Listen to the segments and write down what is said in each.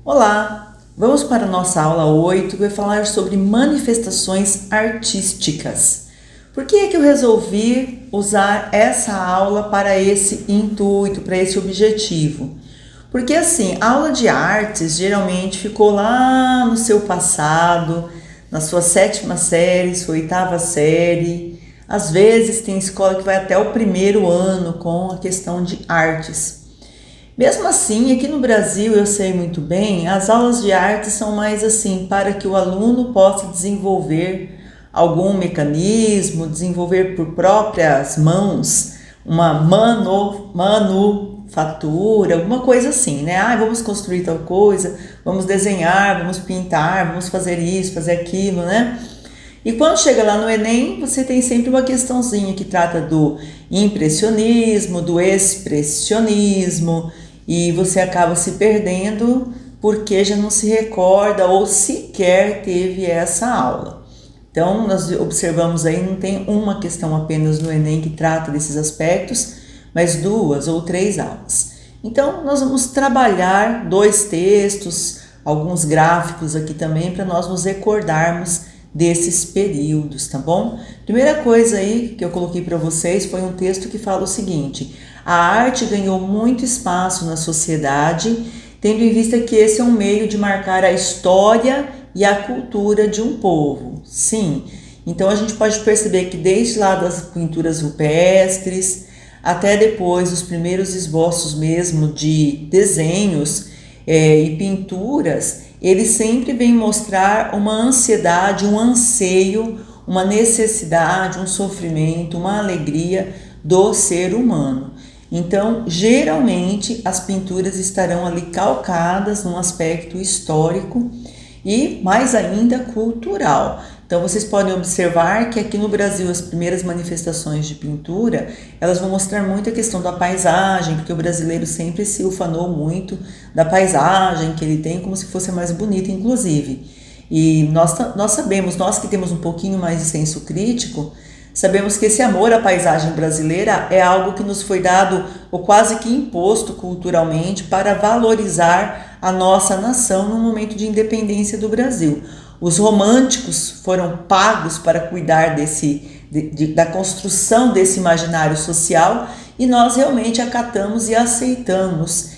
Olá, vamos para a nossa aula 8, que vai falar sobre manifestações artísticas. Por que é que eu resolvi usar essa aula para esse intuito, para esse objetivo? Porque assim, a aula de artes geralmente ficou lá no seu passado, na sua 7ª série, sua 8ª série. Às vezes tem escola que vai até o 1º ano com a questão de artes. Mesmo assim, aqui no Brasil, eu sei muito bem, as aulas de arte são mais assim, para que o aluno possa desenvolver algum mecanismo, desenvolver por próprias mãos uma manufatura, alguma coisa assim, né? Vamos construir tal coisa, vamos desenhar, vamos pintar, vamos fazer isso, fazer aquilo, né? E quando chega lá no Enem, você tem sempre uma questãozinha que trata do impressionismo, do expressionismo, e você acaba se perdendo porque já não se recorda ou sequer teve essa aula. Então, nós observamos aí, não tem uma questão apenas no Enem que trata desses aspectos, mas 2 ou 3 aulas. Então, nós vamos trabalhar 2 textos, alguns gráficos aqui também, para nós nos recordarmos desses períodos, tá bom? Primeira coisa aí que eu coloquei para vocês foi um texto que fala o seguinte: a arte ganhou muito espaço na sociedade, tendo em vista que esse é um meio de marcar a história e a cultura de um povo. Sim, então a gente pode perceber que desde lá das pinturas rupestres até depois os primeiros esboços mesmo de desenhos e pinturas, ele sempre vem mostrar uma ansiedade, um anseio, uma necessidade, um sofrimento, uma alegria do ser humano. Então, geralmente, as pinturas estarão ali calcadas num aspecto histórico e, mais ainda, cultural. Então, vocês podem observar que aqui no Brasil as primeiras manifestações de pintura, elas vão mostrar muito a questão da paisagem, porque o brasileiro sempre se ufanou muito da paisagem que ele tem, como se fosse a mais bonita, inclusive. E nós sabemos, nós que temos um pouquinho mais de senso crítico, sabemos que esse amor à paisagem brasileira é algo que nos foi dado ou quase que imposto culturalmente para valorizar a nossa nação no momento de independência do Brasil. Os românticos foram pagos para cuidar da construção desse imaginário social e nós realmente acatamos e aceitamos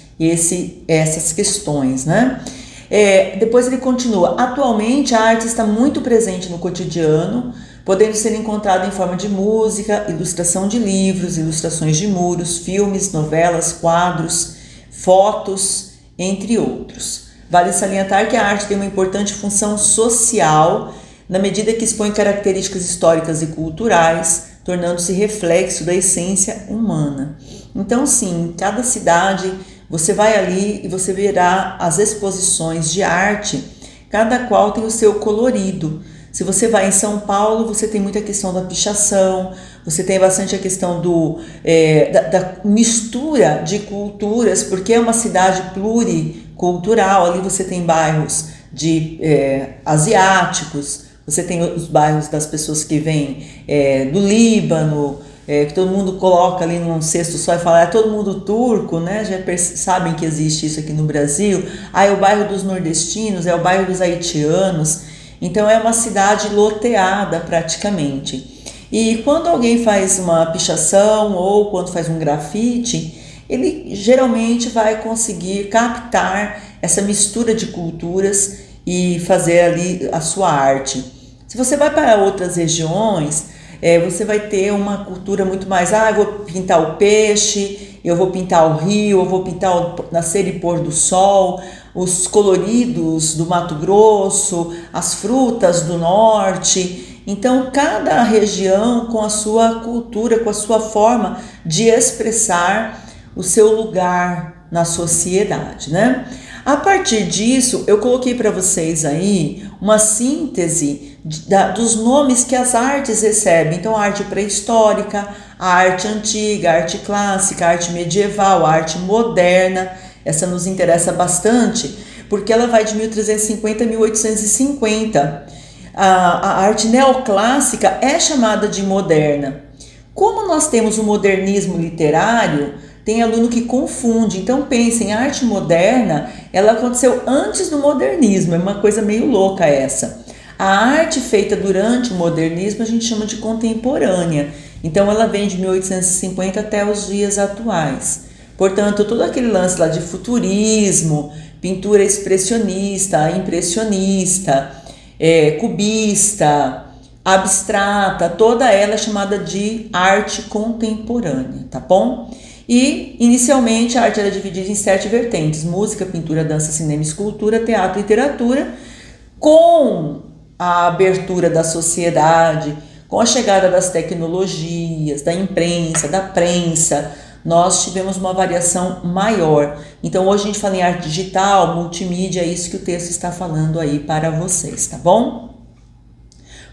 essas questões, né? Depois ele continua: atualmente a arte está muito presente no cotidiano, podendo ser encontrada em forma de música, ilustração de livros, ilustrações de muros, filmes, novelas, quadros, fotos, entre outros. Vale salientar que a arte tem uma importante função social, na medida que expõe características históricas e culturais, tornando-se reflexo da essência humana. Então, sim, em cada cidade você vai ali e você verá as exposições de arte, cada qual tem o seu colorido. Se você vai em São Paulo, você tem muita questão da pichação, você tem bastante a questão da mistura de culturas, porque é uma cidade pluricultural. Ali você tem bairros asiáticos, você tem os bairros das pessoas que vêm do Líbano, que todo mundo coloca ali num cesto só e fala, é todo mundo turco, né? Já sabem que existe isso aqui no Brasil. É o bairro dos nordestinos, é o bairro dos haitianos. Então é uma cidade loteada praticamente. E quando alguém faz uma pichação ou quando faz um grafite, ele geralmente vai conseguir captar essa mistura de culturas e fazer ali a sua arte. Se você vai para outras regiões, você vai ter uma cultura muito mais, eu vou pintar o peixe, eu vou pintar o rio, eu vou pintar o nascer e pôr do sol, os coloridos do Mato Grosso, as frutas do norte. Então, cada região com a sua cultura, com a sua forma de expressar o seu lugar na sociedade, né? A partir disso, eu coloquei para vocês aí uma síntese dos nomes que as artes recebem. Então, a arte pré-histórica, a arte antiga, a arte clássica, a arte medieval, a arte moderna. Essa nos interessa bastante, porque ela vai de 1350 a 1850. A arte neoclássica é chamada de moderna. Como nós temos o modernismo literário, tem aluno que confunde. Então pensem, a arte moderna, ela aconteceu antes do modernismo, é uma coisa meio louca essa. A arte feita durante o modernismo a gente chama de contemporânea. Então ela vem de 1850 até os dias atuais. Portanto, todo aquele lance lá de futurismo, pintura expressionista, impressionista, cubista, abstrata, toda ela é chamada de arte contemporânea, tá bom? E, inicialmente, a arte era dividida em 7 vertentes: música, pintura, dança, cinema, escultura, teatro e literatura. Com a abertura da sociedade, com a chegada das tecnologias, da imprensa, da prensa, nós tivemos uma variação maior. Então, hoje a gente fala em arte digital, multimídia, é isso que o texto está falando aí para vocês, tá bom?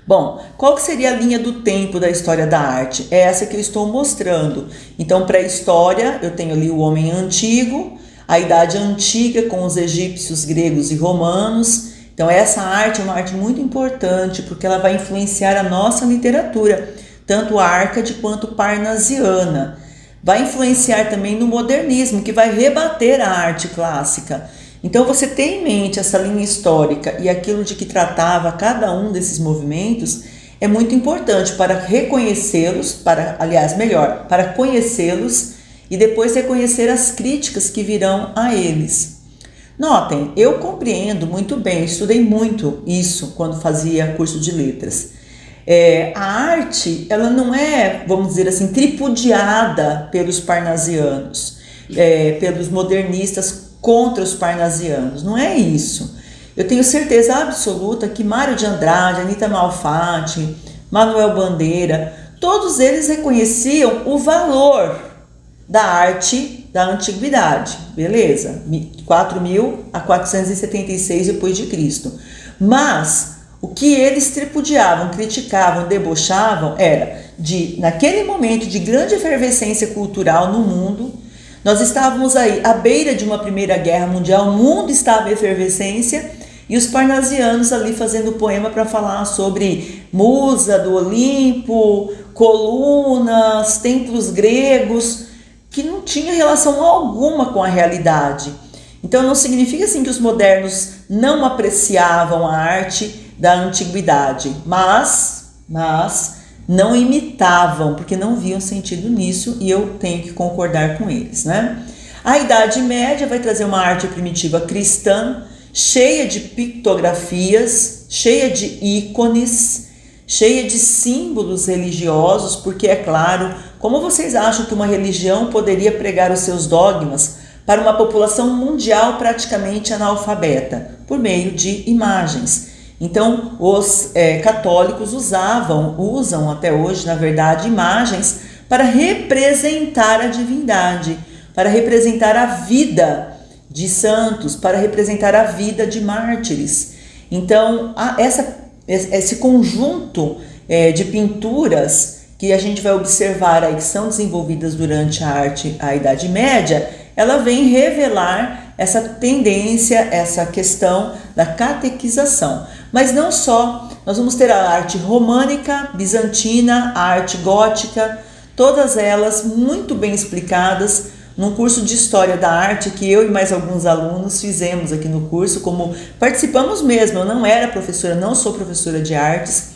Bom, qual que seria a linha do tempo da história da arte? É essa que eu estou mostrando. Então, pré-história, eu tenho ali o homem antigo, a idade antiga com os egípcios, gregos e romanos. Então, essa arte é uma arte muito importante porque ela vai influenciar a nossa literatura, tanto árcade quanto parnasiana. Vai influenciar também no modernismo, que vai rebater a arte clássica. Então, você ter em mente essa linha histórica e aquilo de que tratava cada um desses movimentos é muito importante para reconhecê-los, para conhecê-los e depois reconhecer as críticas que virão a eles. Notem, eu compreendo muito bem, estudei muito isso quando fazia curso de letras. A arte, ela não é, vamos dizer assim, tripudiada pelos parnasianos, pelos modernistas contra os parnasianos, não é isso. Eu tenho certeza absoluta que Mário de Andrade, Anita Malfatti, Manuel Bandeira, todos eles reconheciam o valor da arte da antiguidade, beleza? 4.000 a 476 depois de Cristo. Mas o que eles tripudiavam, criticavam, debochavam era de, naquele momento de grande efervescência cultural no mundo, nós estávamos aí à beira de uma primeira guerra mundial, o mundo estava em efervescência e os parnasianos ali fazendo poema para falar sobre musa do Olimpo, colunas, templos gregos, que não tinha relação alguma com a realidade. Então não significa assim que os modernos não apreciavam a arte da antiguidade, mas não imitavam, porque não viam sentido nisso, e eu tenho que concordar com eles, né? A Idade Média vai trazer uma arte primitiva cristã, cheia de pictografias, cheia de ícones, cheia de símbolos religiosos, porque é claro, como vocês acham que uma religião poderia pregar os seus dogmas para uma população mundial praticamente analfabeta? Por meio de imagens. Então, os católicos usam até hoje, na verdade, imagens para representar a divindade, para representar a vida de santos, para representar a vida de mártires. Então, esse conjunto de pinturas que a gente vai observar aí, que são desenvolvidas durante a Idade Média, ela vem revelar essa tendência, essa questão da catequização. Mas não só, nós vamos ter a arte românica, bizantina, a arte gótica, todas elas muito bem explicadas num curso de História da Arte que eu e mais alguns alunos fizemos aqui no curso, como participamos mesmo. Eu não era professora, não sou professora de artes,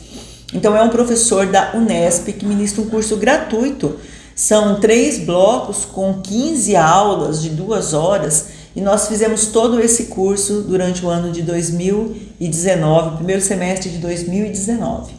então é um professor da Unesp que ministra um curso gratuito. São 3 blocos com 15 aulas de 2 horas e nós fizemos todo esse curso durante o ano de 2019, primeiro semestre de 2019.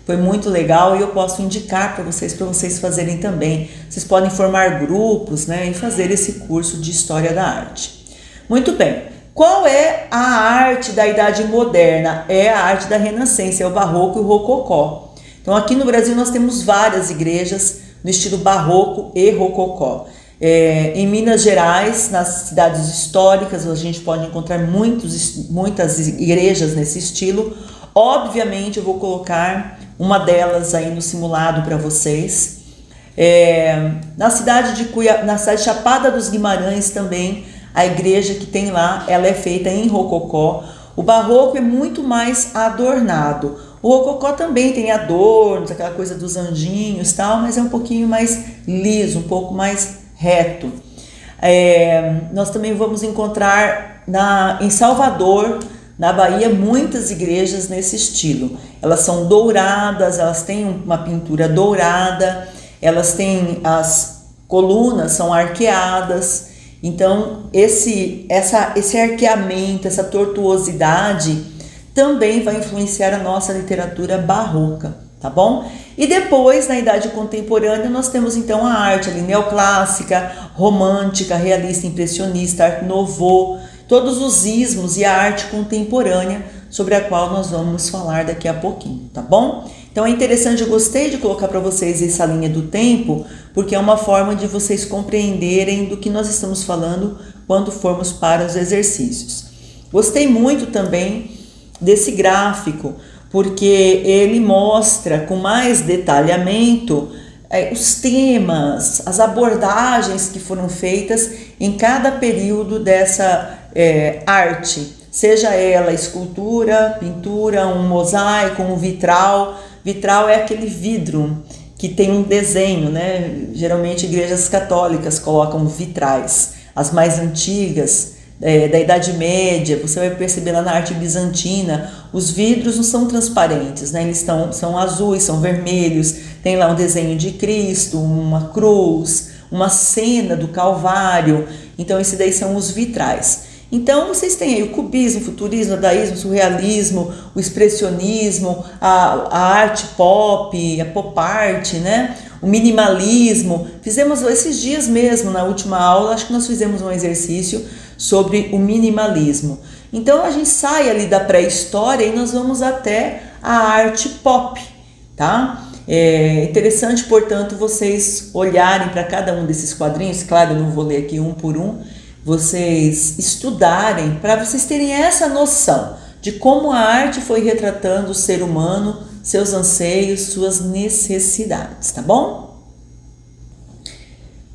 Foi muito legal e eu posso indicar para vocês fazerem também. Vocês podem formar grupos, né, e fazer esse curso de História da Arte. Muito bem. Qual é a arte da Idade Moderna? É a arte da Renascença, é o Barroco e o Rococó. Então aqui no Brasil nós temos várias igrejas no estilo Barroco e Rococó. Em Minas Gerais, nas cidades históricas, a gente pode encontrar muitas igrejas nesse estilo. Obviamente eu vou colocar uma delas aí no simulado para vocês. Na cidade de Chapada dos Guimarães também, a igreja que tem lá, ela é feita em rococó. O barroco é muito mais adornado. O rococó também tem adornos, aquela coisa dos anjinhos e tal, mas é um pouquinho mais liso, um pouco mais reto. Nós também vamos encontrar em Salvador, na Bahia, muitas igrejas nesse estilo. Elas são douradas, elas têm uma pintura dourada, elas têm as colunas, são arqueadas. Então, esse arqueamento, essa tortuosidade também vai influenciar a nossa literatura barroca, tá bom? E depois, na Idade Contemporânea, nós temos então a arte ali, neoclássica, romântica, realista, impressionista, arte nouveau, todos os ismos e a arte contemporânea, sobre a qual nós vamos falar daqui a pouquinho, tá bom? Então é interessante, eu gostei de colocar para vocês essa linha do tempo, porque é uma forma de vocês compreenderem do que nós estamos falando quando formos para os exercícios. Gostei muito também desse gráfico, porque ele mostra com mais detalhamento os temas, as abordagens que foram feitas em cada período dessa arte, seja ela escultura, pintura, um mosaico, um vitral. Vitral é aquele vidro que tem um desenho, né? Geralmente igrejas católicas colocam vitrais. As mais antigas, da Idade Média, você vai perceber lá na arte bizantina, os vidros não são transparentes, né? Eles são azuis, são vermelhos, tem lá um desenho de Cristo, uma cruz, uma cena do Calvário. Então esses daí são os vitrais. Então vocês têm aí o cubismo, o futurismo, o dadaísmo, o surrealismo, o expressionismo, a arte pop, a pop art, né? O minimalismo. Fizemos esses dias mesmo, na última aula, acho que nós fizemos um exercício sobre o minimalismo. Então a gente sai ali da pré-história e nós vamos até a arte pop, tá? É interessante, portanto, vocês olharem para cada um desses quadrinhos. Claro, eu não vou ler aqui um por um, vocês estudarem para vocês terem essa noção de como a arte foi retratando o ser humano, seus anseios, suas necessidades, tá bom?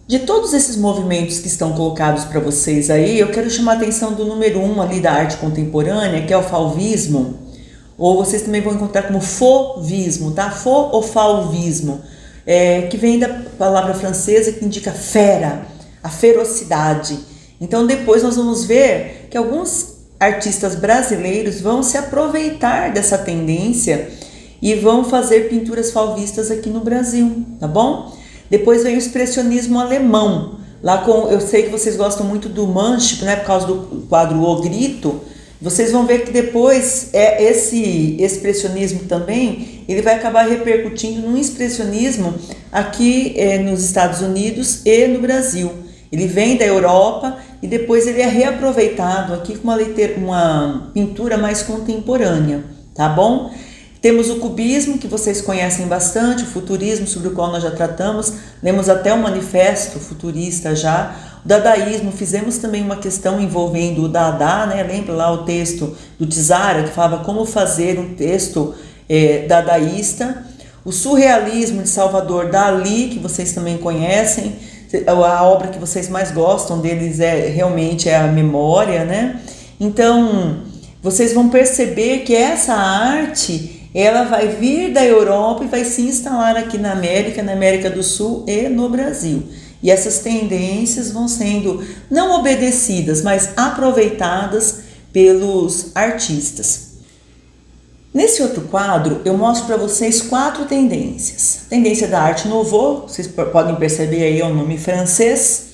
De todos esses movimentos que estão colocados para vocês aí, eu quero chamar a atenção do número 1 ali da arte contemporânea, que é o fauvismo, ou vocês também vão encontrar como fauvismo, tá? Faux ou fauvismo, que vem da palavra francesa que indica fera, a ferocidade. Então depois nós vamos ver que alguns artistas brasileiros vão se aproveitar dessa tendência e vão fazer pinturas fauvistas aqui no Brasil, tá bom? Depois vem o expressionismo alemão, eu sei que vocês gostam muito do Munch, né, por causa do quadro O Grito. Vocês vão ver que depois esse expressionismo também, ele vai acabar repercutindo no expressionismo aqui nos Estados Unidos e no Brasil. Ele vem da Europa e depois ele é reaproveitado aqui com uma pintura mais contemporânea, tá bom? Temos o cubismo, que vocês conhecem bastante, o futurismo, sobre o qual nós já tratamos, lemos até um manifesto futurista já. O dadaísmo, fizemos também uma questão envolvendo o Dada, né? Lembra lá o texto do Tzara, que falava como fazer um texto dadaísta. O surrealismo de Salvador Dalí, que vocês também conhecem. A obra que vocês mais gostam deles realmente a Memória, né? Então, vocês vão perceber que essa arte, ela vai vir da Europa e vai se instalar aqui na América do Sul e no Brasil. E essas tendências vão sendo não obedecidas, mas aproveitadas pelos artistas. Nesse outro quadro, eu mostro para vocês 4 tendências. Tendência da arte nouveau, vocês podem perceber aí, é um nome francês.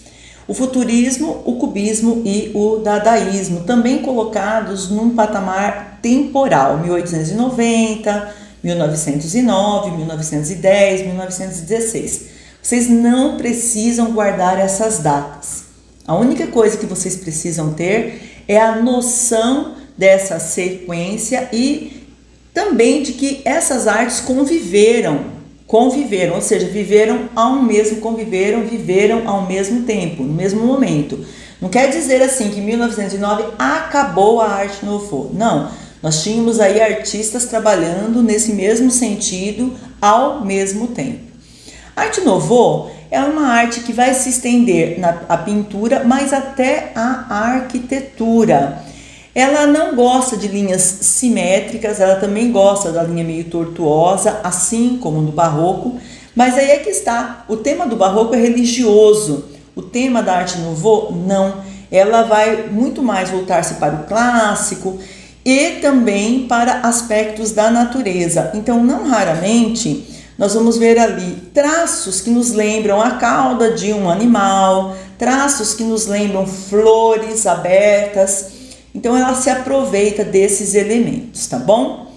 O futurismo, o cubismo e o dadaísmo, também colocados num patamar temporal, 1890, 1909, 1910, 1916. Vocês não precisam guardar essas datas. A única coisa que vocês precisam ter é a noção dessa sequência e também de que essas artes conviveram, ou seja, viveram ao mesmo tempo, no mesmo momento. Não quer dizer assim que em 1909 acabou a arte nouveau. Não, nós tínhamos aí artistas trabalhando nesse mesmo sentido ao mesmo tempo. A arte nouveau é uma arte que vai se estender na pintura, mas até a arquitetura. Ela não gosta de linhas simétricas, ela também gosta da linha meio tortuosa, assim como no barroco, mas aí é que está, o tema do barroco é religioso, o tema da arte nouveau? Não, ela vai muito mais voltar-se para o clássico e também para aspectos da natureza. Então, não raramente, nós vamos ver ali traços que nos lembram a cauda de um animal, traços que nos lembram flores abertas. Então, ela se aproveita desses elementos, tá bom?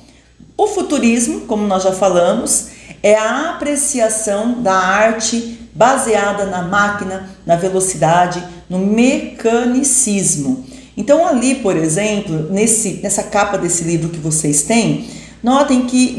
O futurismo, como nós já falamos, é a apreciação da arte baseada na máquina, na velocidade, no mecanicismo. Então, ali, por exemplo, nessa capa desse livro que vocês têm, notem que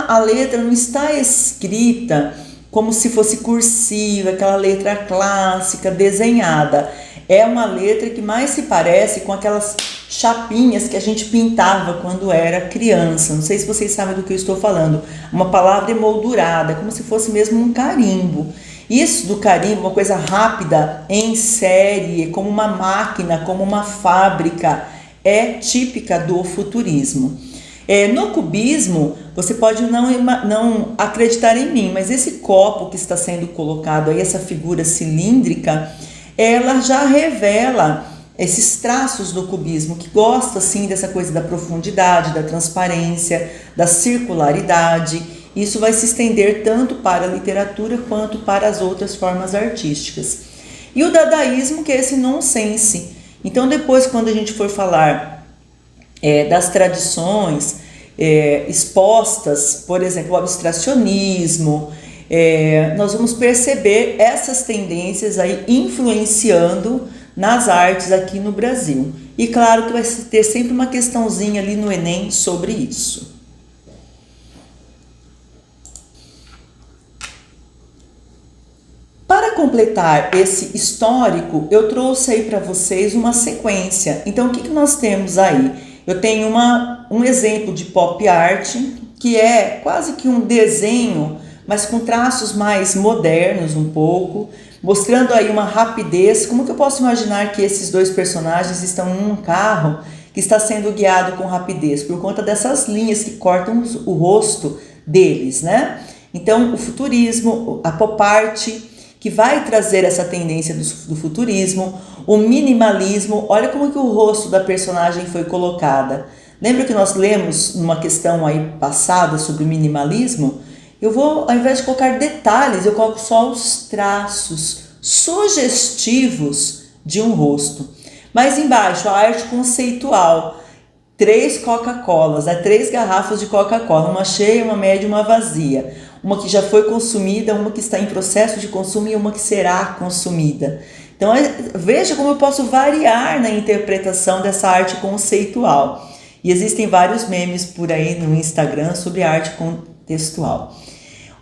a letra não está escrita como se fosse cursiva, aquela letra clássica, desenhada. É uma letra que mais se parece com aquelas chapinhas que a gente pintava quando era criança. Não sei se vocês sabem do que eu estou falando. Uma palavra emoldurada, como se fosse mesmo um carimbo. Isso do carimbo, uma coisa rápida, em série, como uma máquina, como uma fábrica, é típica do futurismo. No cubismo, você pode não acreditar em mim, mas esse copo que está sendo colocado aí, essa figura cilíndrica, ela já revela esses traços do cubismo, que gosta sim dessa coisa da profundidade, da transparência, da circularidade. Isso vai se estender tanto para a literatura quanto para as outras formas artísticas. E o dadaísmo, que é esse nonsense. Então, depois, quando a gente for falar das tradições expostas, por exemplo, o abstracionismo, nós vamos perceber essas tendências aí influenciando nas artes aqui no Brasil. E claro que vai ter sempre uma questãozinha ali no Enem sobre isso. Para completar esse histórico, eu trouxe aí para vocês uma sequência. Então, o que nós temos aí? Eu tenho um exemplo de pop art, que é quase que um desenho, mas com traços mais modernos um pouco, mostrando aí uma rapidez. Como que eu posso imaginar que esses dois personagens estão em um carro que está sendo guiado com rapidez? Por conta dessas linhas que cortam o rosto deles, né? Então, o futurismo, a pop art, que vai trazer essa tendência do futurismo, o minimalismo. Olha como que o rosto da personagem foi colocada. Lembra que nós lemos numa questão aí passada sobre o minimalismo? Eu vou, ao invés de colocar detalhes, eu coloco só os traços sugestivos de um rosto. Mais embaixo, a arte conceitual. 3 Coca-Colas, 3 garrafas de Coca-Cola, uma cheia, uma média e uma vazia. Uma que já foi consumida, uma que está em processo de consumo e uma que será consumida. Então, veja como eu posso variar na interpretação dessa arte conceitual. E existem vários memes por aí no Instagram sobre arte contextual.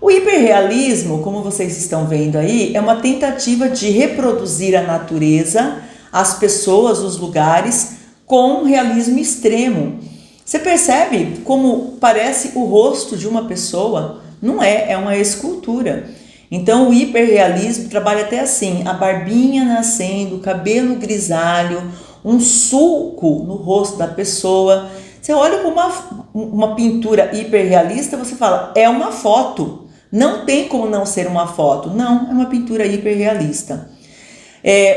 O hiperrealismo, como vocês estão vendo aí, é uma tentativa de reproduzir a natureza, as pessoas, os lugares, com realismo extremo. Você percebe como parece o rosto de uma pessoa? Não é uma escultura. Então o hiperrealismo trabalha até assim, a barbinha nascendo, o cabelo grisalho, um sulco no rosto da pessoa. Você olha para uma pintura hiperrealista, você fala, é uma foto. Não tem como não ser uma foto. Não, é uma pintura hiperrealista.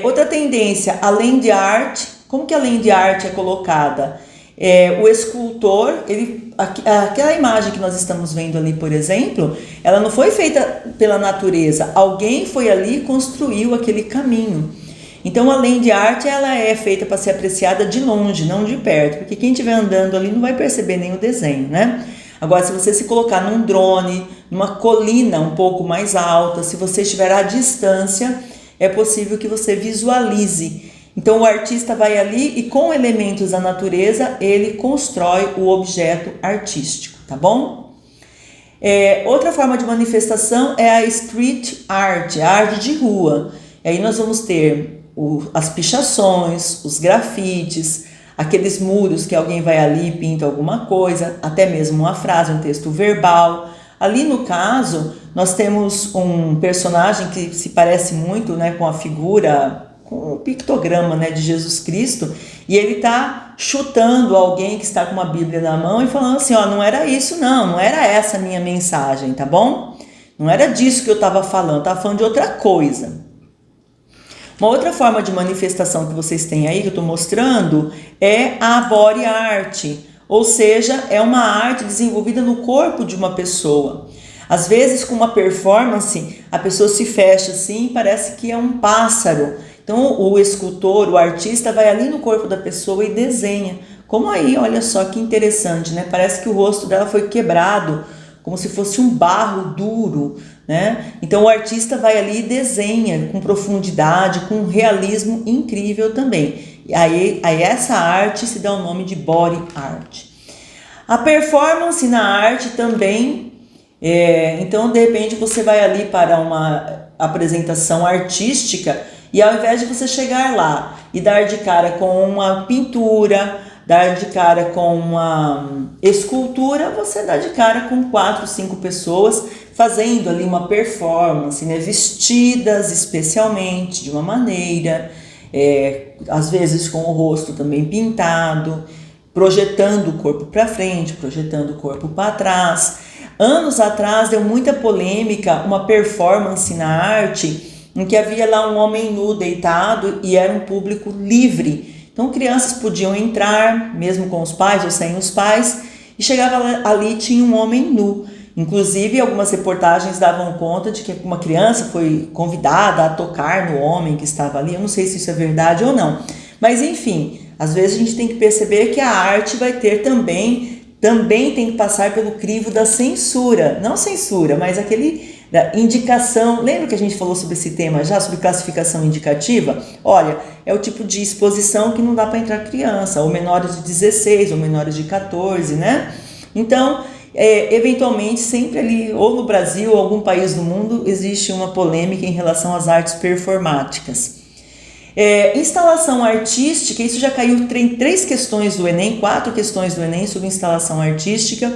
Outra tendência, além de arte, como que além de arte é colocada? O escultor, aquela imagem que nós estamos vendo ali, por exemplo, ela não foi feita pela natureza. Alguém foi ali e construiu aquele caminho. Então, além de arte, ela é feita para ser apreciada de longe, não de perto, porque quem estiver andando ali não vai perceber nem o desenho, né? Agora, se você se colocar num drone, numa colina um pouco mais alta, se você estiver à distância, é possível que você visualize. Então, o artista vai ali e com elementos da natureza, ele constrói o objeto artístico, tá bom? Outra forma de manifestação é a street art, a arte de rua. E aí nós vamos ter as pichações, os grafites, aqueles muros que alguém vai ali e pinta alguma coisa, até mesmo uma frase, um texto verbal. Ali no caso, nós temos um personagem que se parece muito, né, com a figura, com o pictograma, né, de Jesus Cristo, e ele está chutando alguém que está com uma Bíblia na mão e falando assim, ó, não era isso não era essa a minha mensagem, tá bom? Não era disso que eu estava falando de outra coisa. Uma outra forma de manifestação que vocês têm aí, que eu estou mostrando, é a body art, ou seja, é uma arte desenvolvida no corpo de uma pessoa. Às vezes, com uma performance, a pessoa se fecha assim, parece que é um pássaro. Então, o escultor, o artista, vai ali no corpo da pessoa e desenha. Como aí, olha só que interessante, né? Parece que o rosto dela foi quebrado, como se fosse um barro duro, né? Então, o artista vai ali e desenha com profundidade, com um realismo incrível também. E aí essa arte se dá o nome de body art. A performance na arte também, então de repente você vai ali para uma apresentação artística e ao invés de você chegar lá e dar de cara com uma pintura, dar de cara com uma escultura, você dá de cara com 4, 5 pessoas fazendo ali uma performance, né? Vestidas especialmente de uma maneira, às vezes com o rosto também pintado, projetando o corpo para frente, projetando o corpo para trás. Anos atrás deu muita polêmica uma performance na arte em que havia lá um homem nu deitado e era um público livre. Então crianças podiam entrar, mesmo com os pais ou sem os pais, e chegava ali tinha um homem nu. Inclusive algumas reportagens davam conta de que uma criança foi convidada a tocar no homem que estava ali. Eu não sei se isso é verdade ou não, mas enfim, às vezes a gente tem que perceber que a arte vai ter também tem que passar pelo crivo da censura, não censura, mas aquele da indicação. Lembra que a gente falou sobre esse tema já, sobre classificação indicativa? Olha, é o tipo de exposição que não dá para entrar criança, ou menores de 16, ou menores de 14, né? Então, eventualmente, sempre ali, ou no Brasil, ou algum país do mundo, existe uma polêmica em relação às artes performáticas. Instalação artística, isso já caiu em 3 questões do Enem, 4 questões do Enem sobre instalação artística.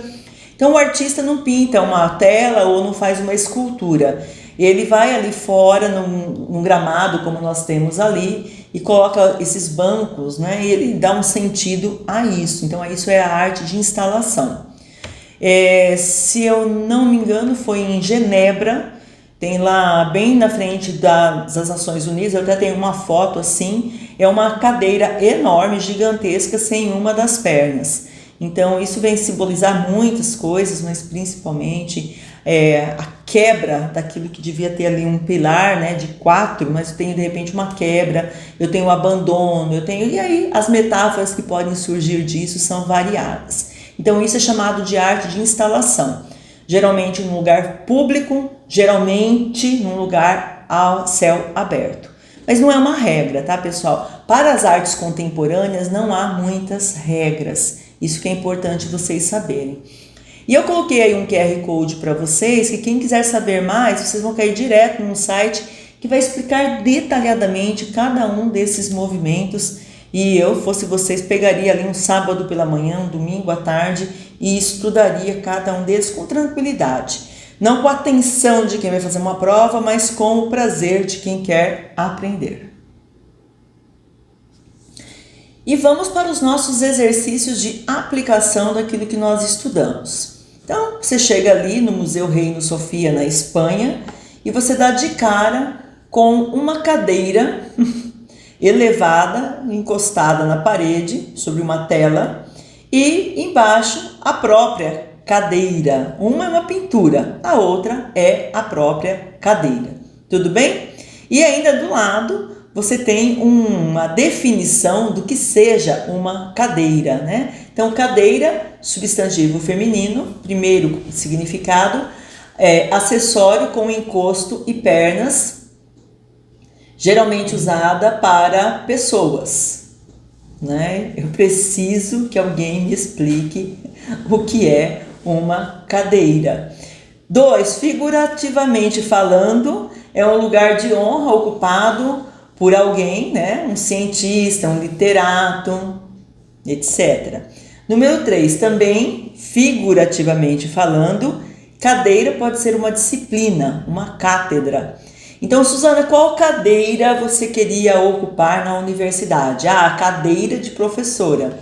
Então o artista não pinta uma tela ou não faz uma escultura, ele vai ali fora num gramado como nós temos ali e coloca esses bancos, né? E ele dá um sentido a isso. Então isso é a arte de instalação. Se eu não me engano foi em Genebra, tem lá bem na frente das Nações Unidas, eu até tenho uma foto assim, é uma cadeira enorme, gigantesca, sem uma das pernas. Então isso vem simbolizar muitas coisas, mas principalmente a quebra daquilo que devia ter ali um pilar, né, de 4, mas eu tenho de repente uma quebra, eu tenho um abandono, e aí as metáforas que podem surgir disso são variadas. Então isso é chamado de arte de instalação. Geralmente num lugar público, geralmente num lugar ao céu aberto. Mas não é uma regra, tá, pessoal? Para as artes contemporâneas não há muitas regras. Isso que é importante vocês saberem. E eu coloquei aí um QR Code para vocês, que quem quiser saber mais, vocês vão cair direto num site que vai explicar detalhadamente cada um desses movimentos. E eu, fosse vocês, pegaria ali um sábado pela manhã, um domingo à tarde e estudaria cada um deles com tranquilidade. Não com a atenção de quem vai fazer uma prova, mas com o prazer de quem quer aprender. E vamos para os nossos exercícios de aplicação daquilo que nós estudamos. Então, você chega ali no Museu Reino Sofia, na Espanha, e você dá de cara com uma cadeira elevada, encostada na parede, sobre uma tela, e embaixo a própria cadeira. Uma é uma pintura, a outra é a própria cadeira. Tudo bem? E ainda do lado você tem uma definição do que seja uma cadeira, né? Então, cadeira, substantivo feminino, primeiro significado, acessório com encosto e pernas, geralmente usada para pessoas, né? Eu preciso que alguém me explique o que é uma cadeira. 2, figurativamente falando, é um lugar de honra ocupado por alguém, né? Um cientista, um literato, etc. Número 3, também figurativamente falando, cadeira pode ser uma disciplina, uma cátedra. Então, Suzana, qual cadeira você queria ocupar na universidade? A cadeira de professora.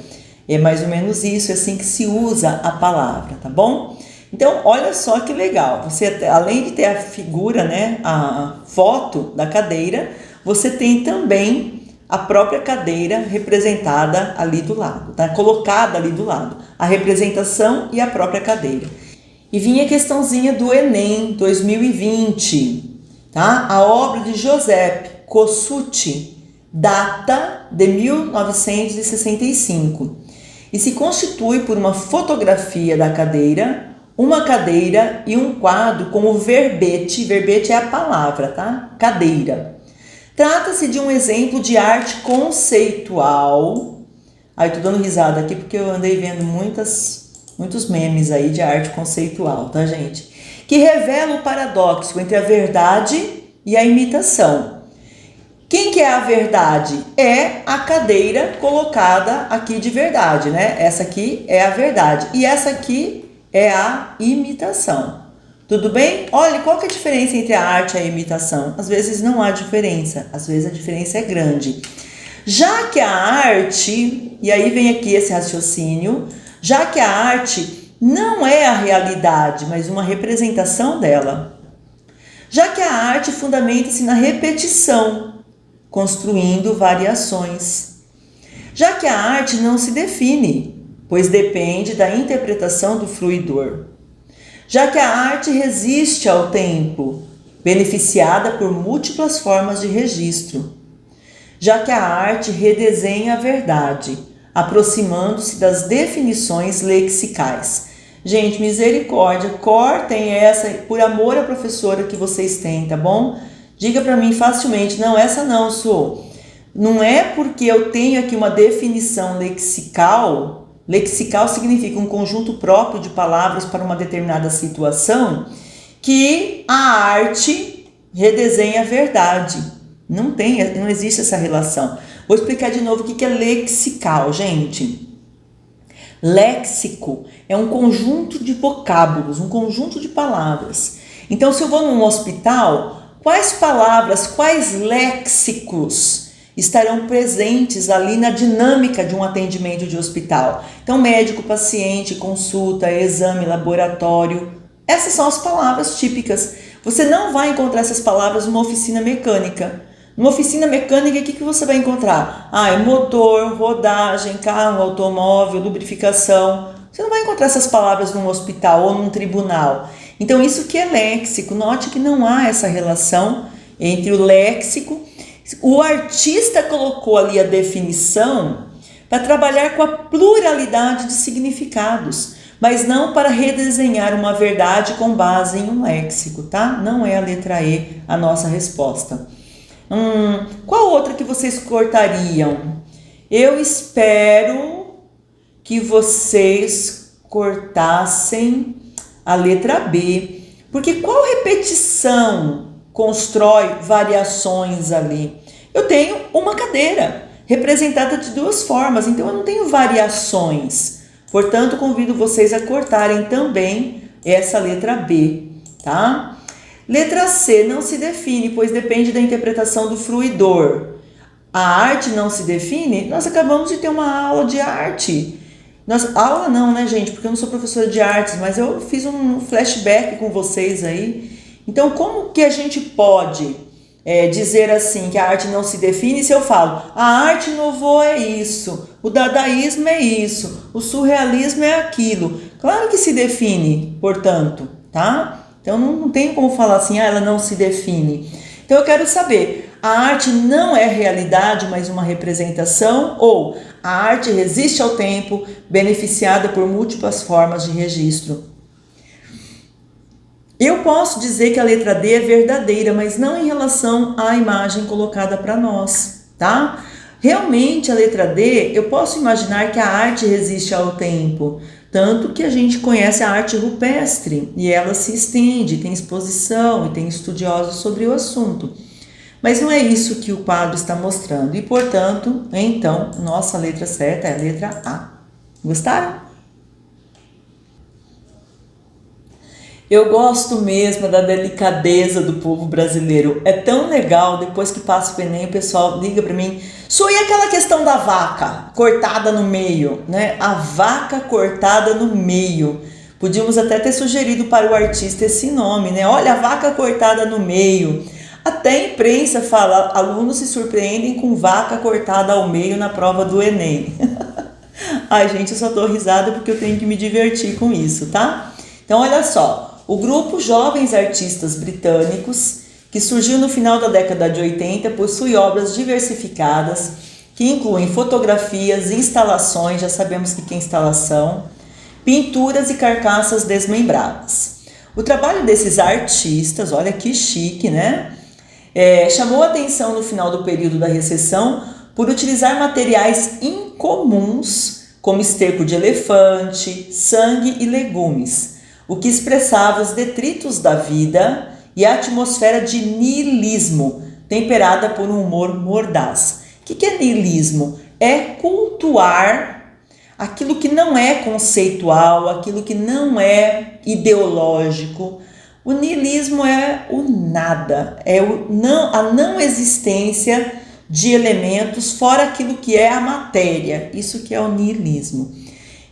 É mais ou menos isso, é assim que se usa a palavra, tá bom? Então, olha só que legal. Você, além de ter a figura, né, a foto da cadeira, você tem também a própria cadeira representada ali do lado, tá? Colocada ali do lado, a representação e a própria cadeira. E vinha a questãozinha do Enem 2020, tá? A obra de Giuseppe Cossutti data de 1965 e se constitui por uma fotografia da cadeira, uma cadeira e um quadro com o verbete. Verbete é a palavra, tá? Cadeira. Trata-se de um exemplo de arte conceitual. Aí tô dando risada aqui porque eu andei vendo muitos memes aí de arte conceitual, tá, gente? Que revela o paradoxo entre a verdade e a imitação. Quem que é a verdade? É a cadeira colocada aqui de verdade, né? Essa aqui é a verdade e essa aqui é a imitação. Tudo bem? Olha, qual que é a diferença entre a arte e a imitação? Às vezes não há diferença, às vezes a diferença é grande. Já que a arte, e aí vem aqui esse raciocínio, já que a arte não é a realidade, mas uma representação dela. Já que a arte fundamenta-se na repetição, construindo variações. Já que a arte não se define, pois depende da interpretação do fruidor. Já que a arte resiste ao tempo, beneficiada por múltiplas formas de registro. Já que a arte redesenha a verdade, aproximando-se das definições lexicais. Gente, misericórdia, cortem essa, por amor à professora que vocês têm, tá bom? Diga para mim facilmente, não, essa não, Su. Não é porque eu tenho aqui uma definição lexical, lexical significa um conjunto próprio de palavras para uma determinada situação, que a arte redesenha a verdade. Não existe essa relação. Vou explicar de novo o que é lexical, gente. Léxico é um conjunto de vocábulos, um conjunto de palavras. Então, se eu vou num hospital, quais palavras, quais léxicos estarão presentes ali na dinâmica de um atendimento de hospital? Então, médico, paciente, consulta, exame, laboratório. Essas são as palavras típicas. Você não vai encontrar essas palavras numa oficina mecânica. Numa oficina mecânica, o que você vai encontrar? Motor, rodagem, carro, automóvel, lubrificação. Você não vai encontrar essas palavras num hospital ou num tribunal. Então, isso que é léxico. Note que não há essa relação entre o léxico. O artista colocou ali a definição para trabalhar com a pluralidade de significados, mas não para redesenhar uma verdade com base em um léxico, tá? Não é a letra E a nossa resposta. Qual outra que vocês cortariam? Eu espero que vocês cortassem a letra B, porque qual repetição constrói variações ali? Eu tenho uma cadeira representada de duas formas, então eu não tenho variações. Portanto, convido vocês a cortarem também essa letra B, tá? Letra C, não se define, pois depende da interpretação do fruidor. A arte não se define? Nós acabamos de ter uma aula de arte. Aula não, né, gente? Porque eu não sou professora de artes, mas eu fiz um flashback com vocês aí. Então, como que a gente pode dizer assim que a arte não se define se eu falo a arte nouveau é isso, o dadaísmo é isso, o surrealismo é aquilo? Claro que se define, portanto, tá? Então, não tem como falar assim, ela não se define. Então, eu quero saber, a arte não é realidade, mas uma representação? Ou a arte resiste ao tempo, beneficiada por múltiplas formas de registro? Eu posso dizer que a letra D é verdadeira, mas não em relação à imagem colocada para nós, tá? Realmente, a letra D, eu posso imaginar que a arte resiste ao tempo, tanto que a gente conhece a arte rupestre e ela se estende, tem exposição e tem estudiosos sobre o assunto. Mas não é isso que o quadro está mostrando e, portanto, então, nossa letra certa é a letra A. Gostaram? Eu gosto mesmo da delicadeza do povo brasileiro. É tão legal, depois que passa o Enem, o pessoal liga para mim. Só e aquela questão da vaca cortada no meio, né? A vaca cortada no meio. Podíamos até ter sugerido para o artista esse nome, né? Olha, a vaca cortada no meio. Até a imprensa fala, alunos se surpreendem com vaca cortada ao meio na prova do Enem. Ai, gente, eu só dou risada porque eu tenho que me divertir com isso, tá? Então, olha só, o grupo Jovens Artistas Britânicos, que surgiu no final da década de 80, possui obras diversificadas, que incluem fotografias, instalações, já sabemos o que é instalação, pinturas e carcaças desmembradas. O trabalho desses artistas, olha que chique, né? Chamou a atenção no final do período da recessão por utilizar materiais incomuns, como esterco de elefante, sangue e legumes, o que expressava os detritos da vida e a atmosfera de niilismo, temperada por um humor mordaz. O que é niilismo? É cultuar aquilo que não é conceitual, aquilo que não é ideológico. O niilismo é o nada, é a não existência de elementos fora aquilo que é a matéria. Isso que é o niilismo.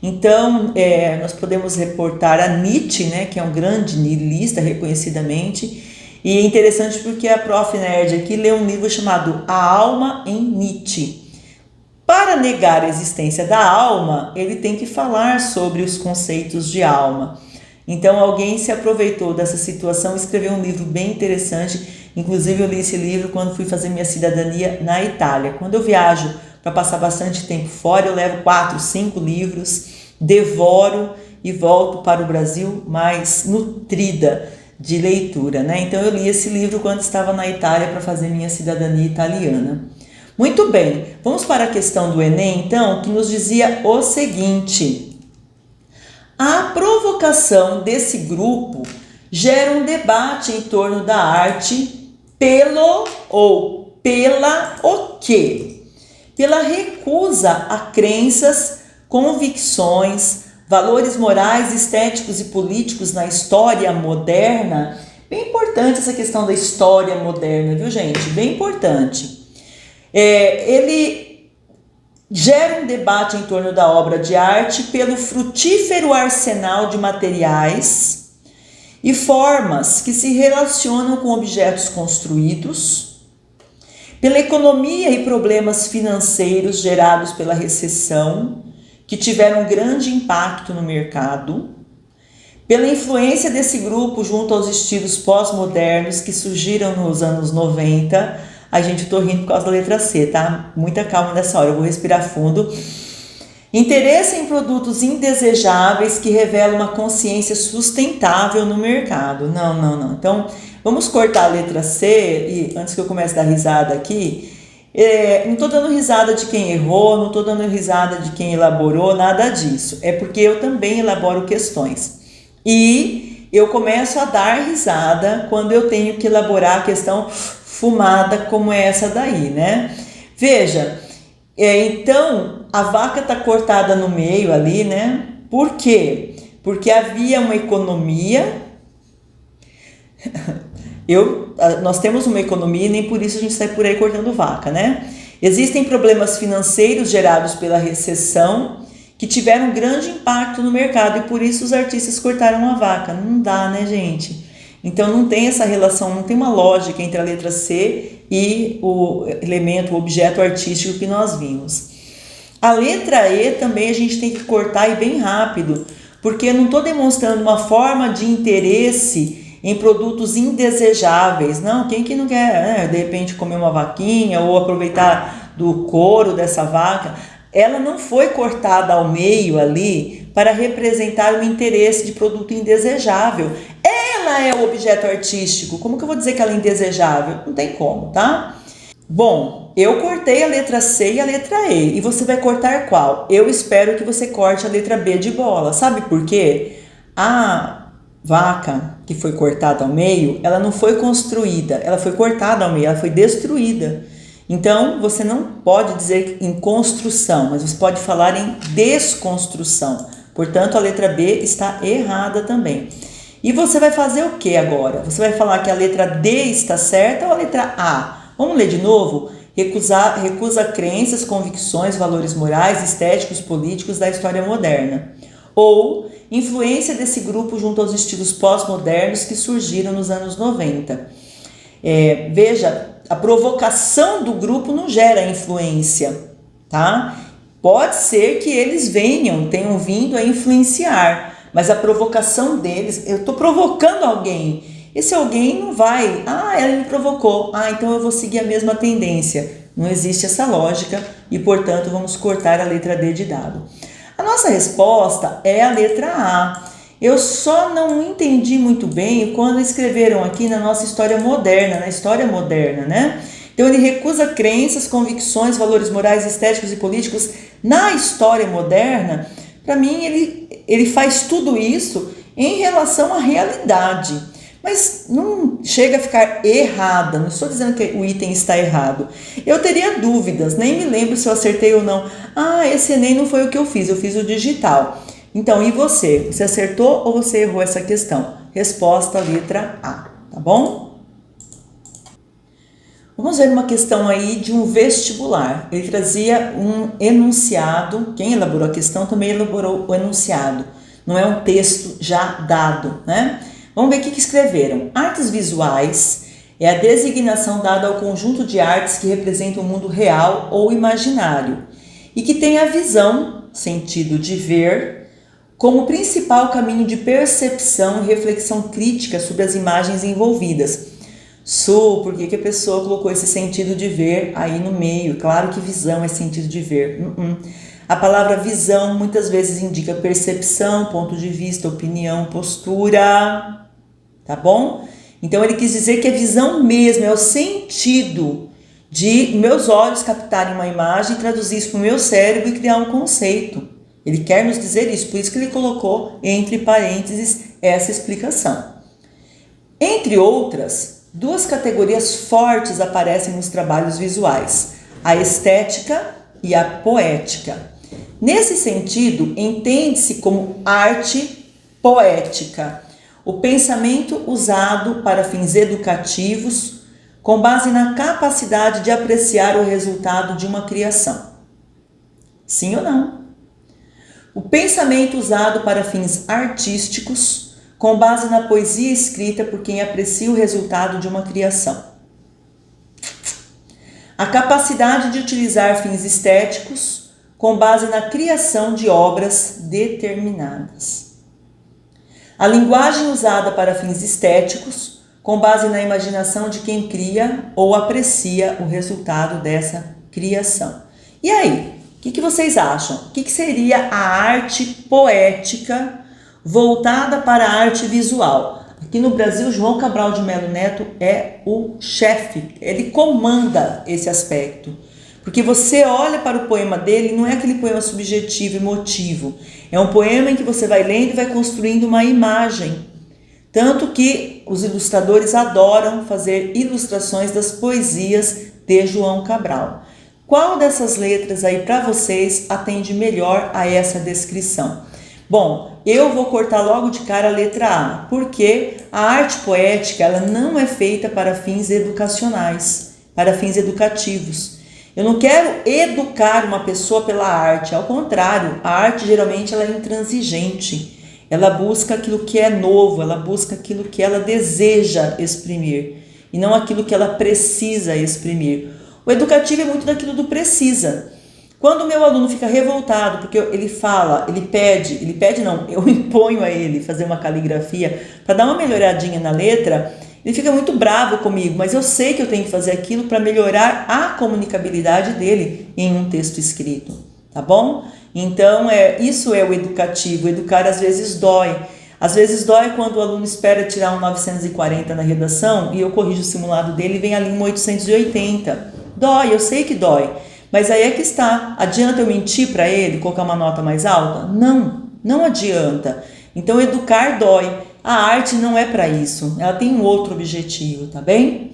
Então, nós podemos reportar a Nietzsche, né, que é um grande niilista, reconhecidamente, e é interessante porque a Prof. Nerd aqui lê um livro chamado A Alma em Nietzsche. Para negar a existência da alma, ele tem que falar sobre os conceitos de alma. Então, alguém se aproveitou dessa situação e escreveu um livro bem interessante. Inclusive, eu li esse livro quando fui fazer minha cidadania na Itália. Quando eu viajo para passar bastante tempo fora, eu levo 4, 5 livros, devoro e volto para o Brasil mais nutrida de leitura, né? Então, eu li esse livro quando estava na Itália para fazer minha cidadania italiana. Muito bem, vamos para a questão do Enem, então, que nos dizia o seguinte: a provocação desse grupo gera um debate em torno da arte pelo ou pela o quê? Pela recusa a crenças, convicções, valores morais, estéticos e políticos na história moderna. Bem importante essa questão da história moderna, viu, gente? Bem importante. Ele gera um debate em torno da obra de arte pelo frutífero arsenal de materiais e formas que se relacionam com objetos construídos, pela economia e problemas financeiros gerados pela recessão, que tiveram um grande impacto no mercado, pela influência desse grupo junto aos estilos pós-modernos que surgiram nos anos 90. A gente, eu tô rindo por causa da letra C, tá? Muita calma nessa hora, eu vou respirar fundo. Interesse em produtos indesejáveis que revelam uma consciência sustentável no mercado. Não. Então, vamos cortar a letra C, e antes que eu comece a dar risada aqui, não tô dando risada de quem errou, não tô dando risada de quem elaborou, nada disso. É porque eu também elaboro questões. E eu começo a dar risada quando eu tenho que elaborar a questão fumada como essa daí, né? Veja, então a vaca tá cortada no meio ali, né? Por quê? Porque havia uma economia. Nós temos uma economia e nem por isso a gente sai por aí cortando vaca, né? Existem problemas financeiros gerados pela recessão que tiveram um grande impacto no mercado e por isso os artistas cortaram a vaca. Não dá, né, gente? Então não tem essa relação, não tem uma lógica entre a letra C e o elemento, o objeto artístico que nós vimos. A letra E também a gente tem que cortar e bem rápido, porque eu não estou demonstrando uma forma de interesse em produtos indesejáveis. Não, quem que não quer, né, de repente comer uma vaquinha ou aproveitar do couro dessa vaca? Ela não foi cortada ao meio ali para representar um interesse de produto indesejável. Ela é o objeto artístico. Como que eu vou dizer que ela é indesejável? Não tem como, tá? Bom, eu cortei a letra C e a letra E. E você vai cortar qual? Eu espero que você corte a letra B de bola. Sabe por quê? A vaca que foi cortada ao meio, ela não foi construída. Ela foi cortada ao meio, ela foi destruída. Então, você não pode dizer em construção, mas você pode falar em desconstrução. Portanto, a letra B está errada também. E você vai fazer o que agora? Você vai falar que a letra D está certa ou a letra A? Vamos ler de novo? Recusa crenças, convicções, valores morais, estéticos, políticos da história moderna. Ou influência desse grupo junto aos estilos pós-modernos que surgiram nos anos 90. Veja, a provocação do grupo não gera influência, tá? Pode ser que eles tenham vindo a influenciar, mas a provocação deles, eu estou provocando alguém, esse alguém não vai, ela me provocou, então eu vou seguir a mesma tendência. Não existe essa lógica e, portanto, vamos cortar a letra D de dado. A nossa resposta é a letra A. Eu só não entendi muito bem quando escreveram aqui na nossa história moderna, né? Então ele recusa crenças, convicções, valores morais, estéticos e políticos na história moderna. Para mim, ele faz tudo isso em relação à realidade. Mas não chega a ficar errada, não estou dizendo que o item está errado. Eu teria dúvidas, nem me lembro se eu acertei ou não. Esse Enem não foi o que eu fiz o digital. Então, e você? Você acertou ou você errou essa questão? Resposta, letra A, tá bom? Vamos ver uma questão aí de um vestibular. Ele trazia um enunciado, quem elaborou a questão também elaborou o enunciado. Não é um texto já dado, né? Vamos ver o que escreveram. Artes visuais é a designação dada ao conjunto de artes que representam o mundo real ou imaginário e que tem a visão, sentido de ver, como principal caminho de percepção e reflexão crítica sobre as imagens envolvidas. Por que a pessoa colocou esse sentido de ver aí no meio? Claro que visão é sentido de ver. A palavra visão muitas vezes indica percepção, ponto de vista, opinião, postura, tá bom? Então ele quis dizer que a visão mesmo é o sentido de meus olhos captarem uma imagem, traduzir isso para o meu cérebro e criar um conceito. Ele quer nos dizer isso, por isso que ele colocou entre parênteses essa explicação. Entre outras, duas categorias fortes aparecem nos trabalhos visuais: a estética e a poética. Nesse sentido, entende-se como arte poética o pensamento usado para fins educativos com base na capacidade de apreciar o resultado de uma criação. Sim ou não? O pensamento usado para fins artísticos com base na poesia escrita por quem aprecia o resultado de uma criação. A capacidade de utilizar fins estéticos com base na criação de obras determinadas. A linguagem usada para fins estéticos, com base na imaginação de quem cria ou aprecia o resultado dessa criação. E aí, o que vocês acham? O que seria a arte poética voltada para a arte visual? Aqui no Brasil, João Cabral de Melo Neto é o chefe, ele comanda esse aspecto. Porque você olha para o poema dele, não é aquele poema subjetivo, emotivo. É um poema em que você vai lendo e vai construindo uma imagem. Tanto que os ilustradores adoram fazer ilustrações das poesias de João Cabral. Qual dessas letras aí para vocês atende melhor a essa descrição? Bom, eu vou cortar logo de cara a letra A, porque a arte poética ela não é feita para fins educacionais, para fins educativos. Eu não quero educar uma pessoa pela arte, ao contrário, a arte geralmente ela é intransigente, ela busca aquilo que é novo, ela busca aquilo que ela deseja exprimir e não aquilo que ela precisa exprimir. O educativo é muito daquilo do precisa. Quando o meu aluno fica revoltado, porque ele fala, ele pede não, eu imponho a ele fazer uma caligrafia para dar uma melhoradinha na letra, ele fica muito bravo comigo, mas eu sei que eu tenho que fazer aquilo para melhorar a comunicabilidade dele em um texto escrito, tá bom? Então, isso é o educativo. Educar às vezes dói. Às vezes dói quando o aluno espera tirar um 940 na redação e eu corrijo o simulado dele e vem ali um 880. Dói, eu sei que dói. Mas aí é que está. Adianta eu mentir para ele, colocar uma nota mais alta? Não, não adianta. Então, educar dói. A arte não é para isso, ela tem um outro objetivo, tá bem?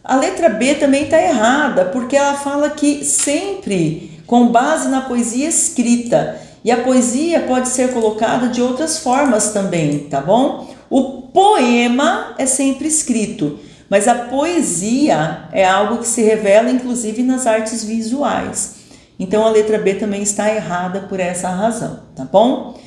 A letra B também está errada, porque ela fala que sempre com base na poesia escrita, e a poesia pode ser colocada de outras formas também, tá bom? O poema é sempre escrito, mas a poesia é algo que se revela inclusive nas artes visuais. Então a letra B também está errada por essa razão, tá bom?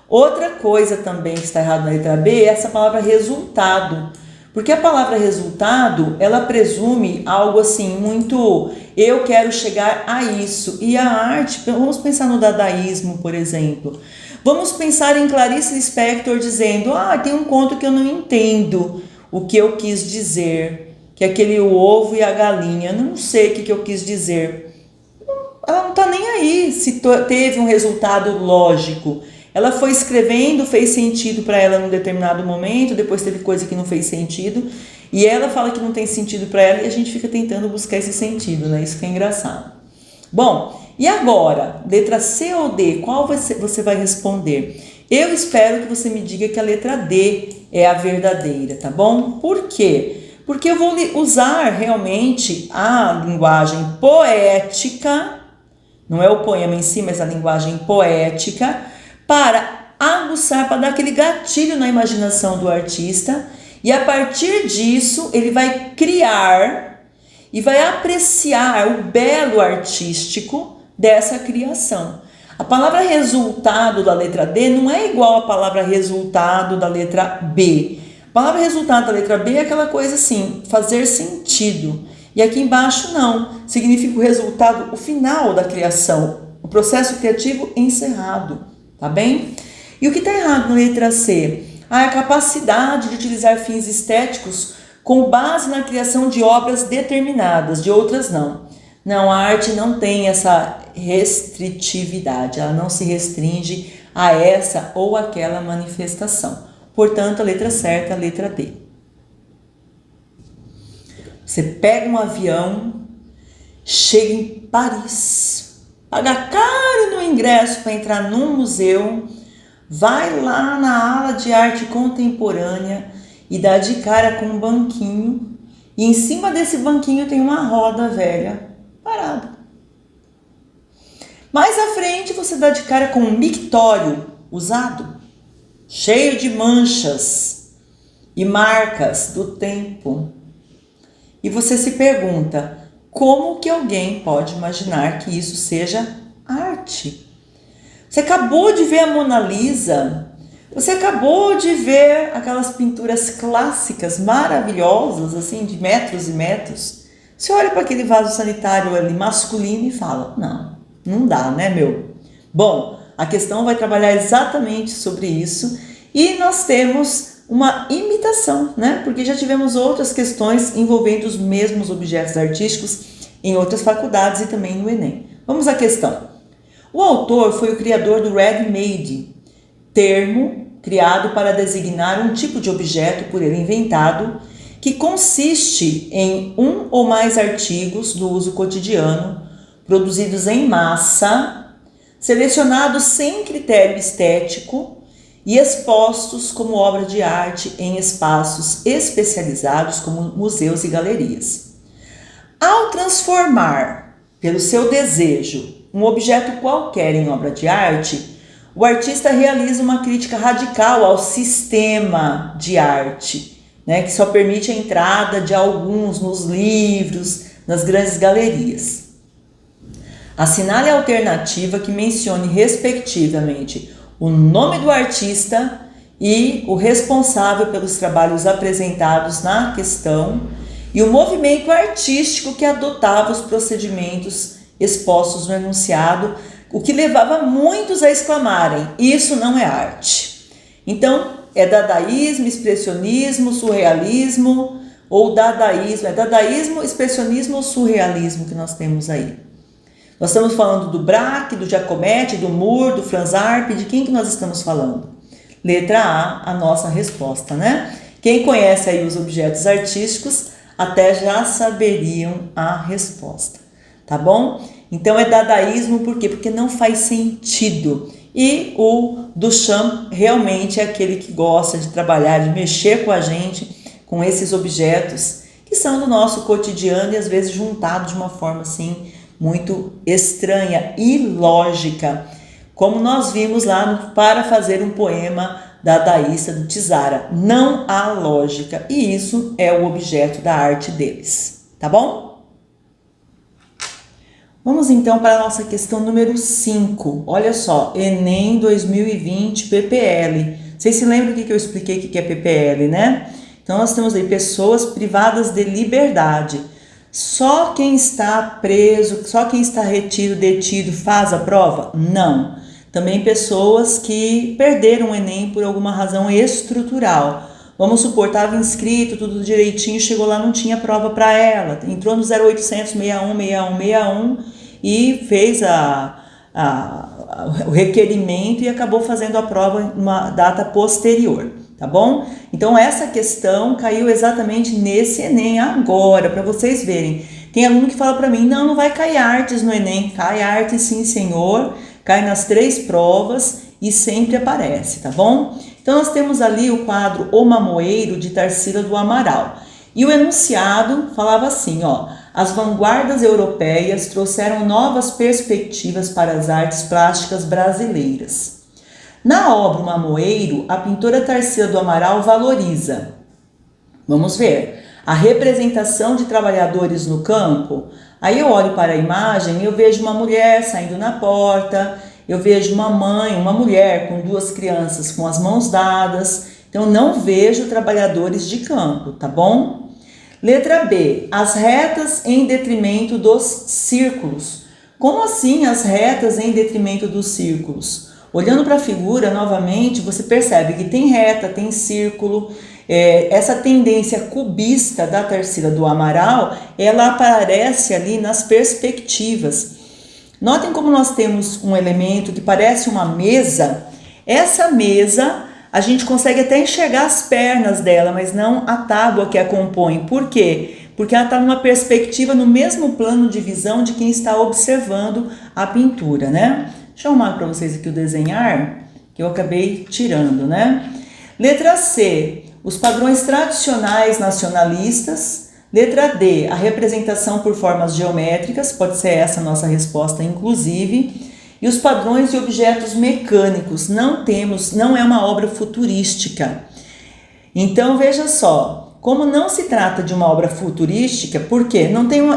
Outra coisa também que está errada na letra B é essa palavra resultado, Porque a palavra resultado, ela presume algo assim, muito, eu quero chegar a isso. E a arte, vamos pensar no dadaísmo, por exemplo. Vamos pensar em Clarice Lispector dizendo, tem um conto que eu não entendo o que eu quis dizer, que é aquele o ovo e a galinha, não sei o que eu quis dizer. Ela não está nem aí se teve um resultado lógico. Ela foi escrevendo, fez sentido para ela num determinado momento, depois teve coisa que não fez sentido, e ela fala que não tem sentido para ela e a gente fica tentando buscar esse sentido, né? Isso que é engraçado. Bom, e agora, letra C ou D, qual você vai responder? Eu espero que você me diga que a letra D é a verdadeira, tá bom? Por quê? Porque eu vou usar realmente a linguagem poética, não é o poema em si, mas a linguagem poética, para aguçar, para dar aquele gatilho na imaginação do artista, e a partir disso ele vai criar e vai apreciar o belo artístico dessa criação. A palavra resultado da letra D não é igual à palavra resultado da letra B. A palavra resultado da letra B é aquela coisa assim, fazer sentido. E aqui embaixo não, significa o resultado, o final da criação, o processo criativo encerrado, tá bem? E o que está errado na letra C? A capacidade de utilizar fins estéticos com base na criação de obras determinadas, de outras não. Não, a arte não tem essa restritividade, ela não se restringe a essa ou aquela manifestação. Portanto, a letra certa é a letra D. Você pega um avião, chega em Paris, paga caro no ingresso para entrar num museu, vai lá na ala de arte contemporânea e dá de cara com um banquinho, e em cima desse banquinho tem uma roda velha parada. Mais à frente você dá de cara com um mictório usado, cheio de manchas e marcas do tempo. E você se pergunta, como que alguém pode imaginar que isso seja arte? Você acabou de ver a Mona Lisa, você acabou de ver aquelas pinturas clássicas maravilhosas, assim, de metros e metros. Você olha para aquele vaso sanitário ali masculino e fala, não dá, né, meu? Bom, a questão vai trabalhar exatamente sobre isso e nós temos uma imitação, né? Porque já tivemos outras questões envolvendo os mesmos objetos artísticos em outras faculdades e também no Enem. Vamos à questão. O autor foi o criador do ready-made, termo criado para designar um tipo de objeto por ele inventado, que consiste em um ou mais artigos do uso cotidiano, produzidos em massa, selecionados sem critério estético e expostos como obra de arte em espaços especializados como museus e galerias. Ao transformar, pelo seu desejo, um objeto qualquer em obra de arte, o artista realiza uma crítica radical ao sistema de arte, né, que só permite a entrada de alguns nos livros, nas grandes galerias. Assinale a alternativa que mencione respectivamente o nome do artista e o responsável pelos trabalhos apresentados na questão e o movimento artístico que adotava os procedimentos expostos no enunciado, o que levava muitos a exclamarem, isso não é arte. Então, é dadaísmo, expressionismo, surrealismo, ou dadaísmo, é dadaísmo, expressionismo ou surrealismo que nós temos aí. Nós estamos falando do Braque, do Giacometti, do Moore, do Franz Arp, de quem que nós estamos falando? Letra A nossa resposta, né? Quem conhece aí os objetos artísticos até já saberiam a resposta, tá bom? Então é dadaísmo por quê? Porque não faz sentido. E o Duchamp realmente é aquele que gosta de trabalhar, de mexer com a gente, com esses objetos que são do nosso cotidiano e às vezes juntados de uma forma assim muito estranha, ilógica, como nós vimos lá no Para Fazer um Poema dadaísta do Tizara. Não há lógica e isso é o objeto da arte deles, tá bom? Vamos então para a nossa questão número 5. Olha só, Enem 2020 PPL. Vocês se lembram o que eu expliquei que é PPL, né? Então nós temos aí pessoas privadas de liberdade. Só quem está preso, só quem está retido, detido faz a prova? Não. Também pessoas que perderam o Enem por alguma razão estrutural. Vamos supor, estava inscrito, tudo direitinho, chegou lá, não tinha prova para ela. Entrou no 0800 61 61 61 e fez o requerimento e acabou fazendo a prova em uma data posterior, tá bom? Então essa questão caiu exatamente nesse Enem agora, para vocês verem. Tem aluno que fala para mim, não vai cair artes no Enem. Cai artes sim, senhor, cai nas 3 provas e sempre aparece, tá bom? Então nós temos ali o quadro O Mamoeiro, de Tarsila do Amaral. E o enunciado falava assim, ó: as vanguardas europeias trouxeram novas perspectivas para as artes plásticas brasileiras. Na obra O Mamoeiro, a pintora Tarsila do Amaral valoriza, vamos ver, a representação de trabalhadores no campo. Aí eu olho para a imagem e eu vejo uma mulher saindo na porta, eu vejo uma mãe, uma mulher com 2 crianças com as mãos dadas. Então não vejo trabalhadores de campo, tá bom? Letra B, as retas em detrimento dos círculos. Como assim as retas em detrimento dos círculos? Olhando para a figura novamente, você percebe que tem reta, tem círculo. Essa tendência cubista da Tarsila do Amaral, ela aparece ali nas perspectivas. Notem como nós temos um elemento que parece uma mesa. Essa mesa, a gente consegue até enxergar as pernas dela, mas não a tábua que a compõe. Por quê? Porque ela está numa perspectiva, no mesmo plano de visão de quem está observando a pintura, né? Deixa eu arrumar para vocês aqui o desenhar, que eu acabei tirando, né? Letra C, os padrões tradicionais nacionalistas. Letra D, a representação por formas geométricas, pode ser essa a nossa resposta, inclusive. E os padrões de objetos mecânicos, não é uma obra futurística. Então veja só, como não se trata de uma obra futurística, por quê?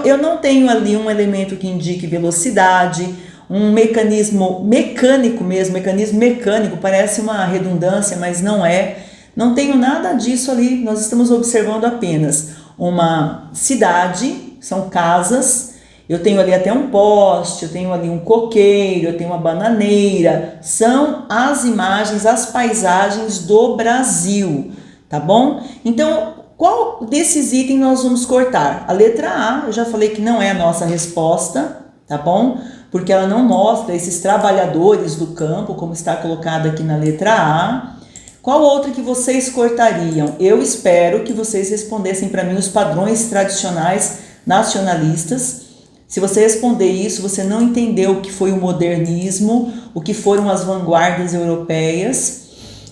Eu não tenho ali um elemento que indique velocidade, um mecanismo mecânico mesmo, mecanismo mecânico, parece uma redundância, mas não é. Não tenho nada disso ali, nós estamos observando apenas uma cidade, são casas, eu tenho ali até um poste, eu tenho ali um coqueiro, eu tenho uma bananeira, são as imagens, as paisagens do Brasil, tá bom? Então, qual desses itens nós vamos cortar? A letra A, eu já falei que não é a nossa resposta, tá bom? Porque ela não mostra esses trabalhadores do campo, como está colocado aqui na letra A. Qual outra que vocês cortariam? Eu espero que vocês respondessem para mim os padrões tradicionais nacionalistas. Se você responder isso, você não entendeu o que foi o modernismo, o que foram as vanguardas europeias.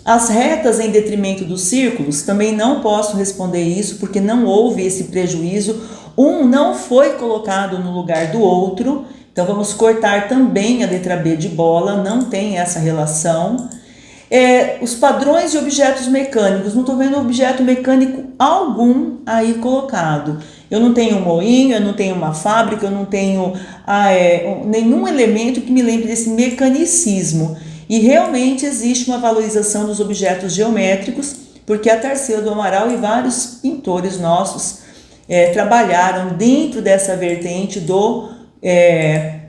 As retas em detrimento dos círculos, também não posso responder isso, porque não houve esse prejuízo. Um não foi colocado no lugar do outro, então vamos cortar também a letra B de bola, não tem essa relação. Os padrões de objetos mecânicos, não estou vendo objeto mecânico algum aí colocado. Eu não tenho um moinho, eu não tenho uma fábrica, eu não tenho nenhum elemento que me lembre desse mecanicismo. E realmente existe uma valorização dos objetos geométricos, porque a Tarsila do Amaral e vários pintores nossos trabalharam dentro dessa vertente do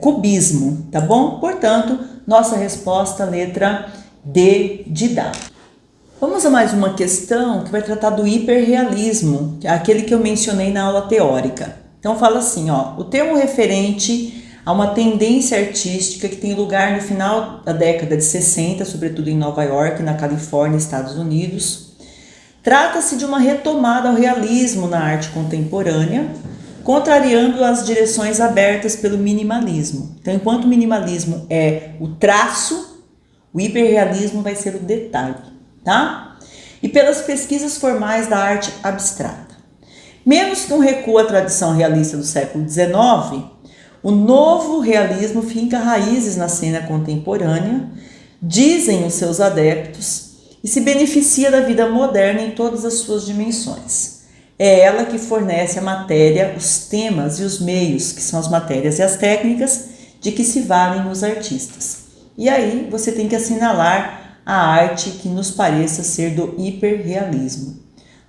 cubismo, tá bom? Portanto, nossa resposta, letra D de dado. Vamos a mais uma questão que vai tratar do hiperrealismo, que é aquele que eu mencionei na aula teórica. Então fala assim, ó, o termo referente a uma tendência artística que tem lugar no final da década de 60, sobretudo em Nova York, na Califórnia, Estados Unidos. Trata-se de uma retomada ao realismo na arte contemporânea, contrariando as direções abertas pelo minimalismo. Então, enquanto o minimalismo é o traço, o hiperrealismo vai ser o detalhe, tá? E pelas pesquisas formais da arte abstrata. Menos que um recuo à tradição realista do século XIX, o novo realismo finca raízes na cena contemporânea, dizem os seus adeptos, e se beneficia da vida moderna em todas as suas dimensões. É ela que fornece a matéria, os temas e os meios, que são as matérias e as técnicas, de que se valem os artistas. E aí você tem que assinalar a arte que nos pareça ser do hiperrealismo.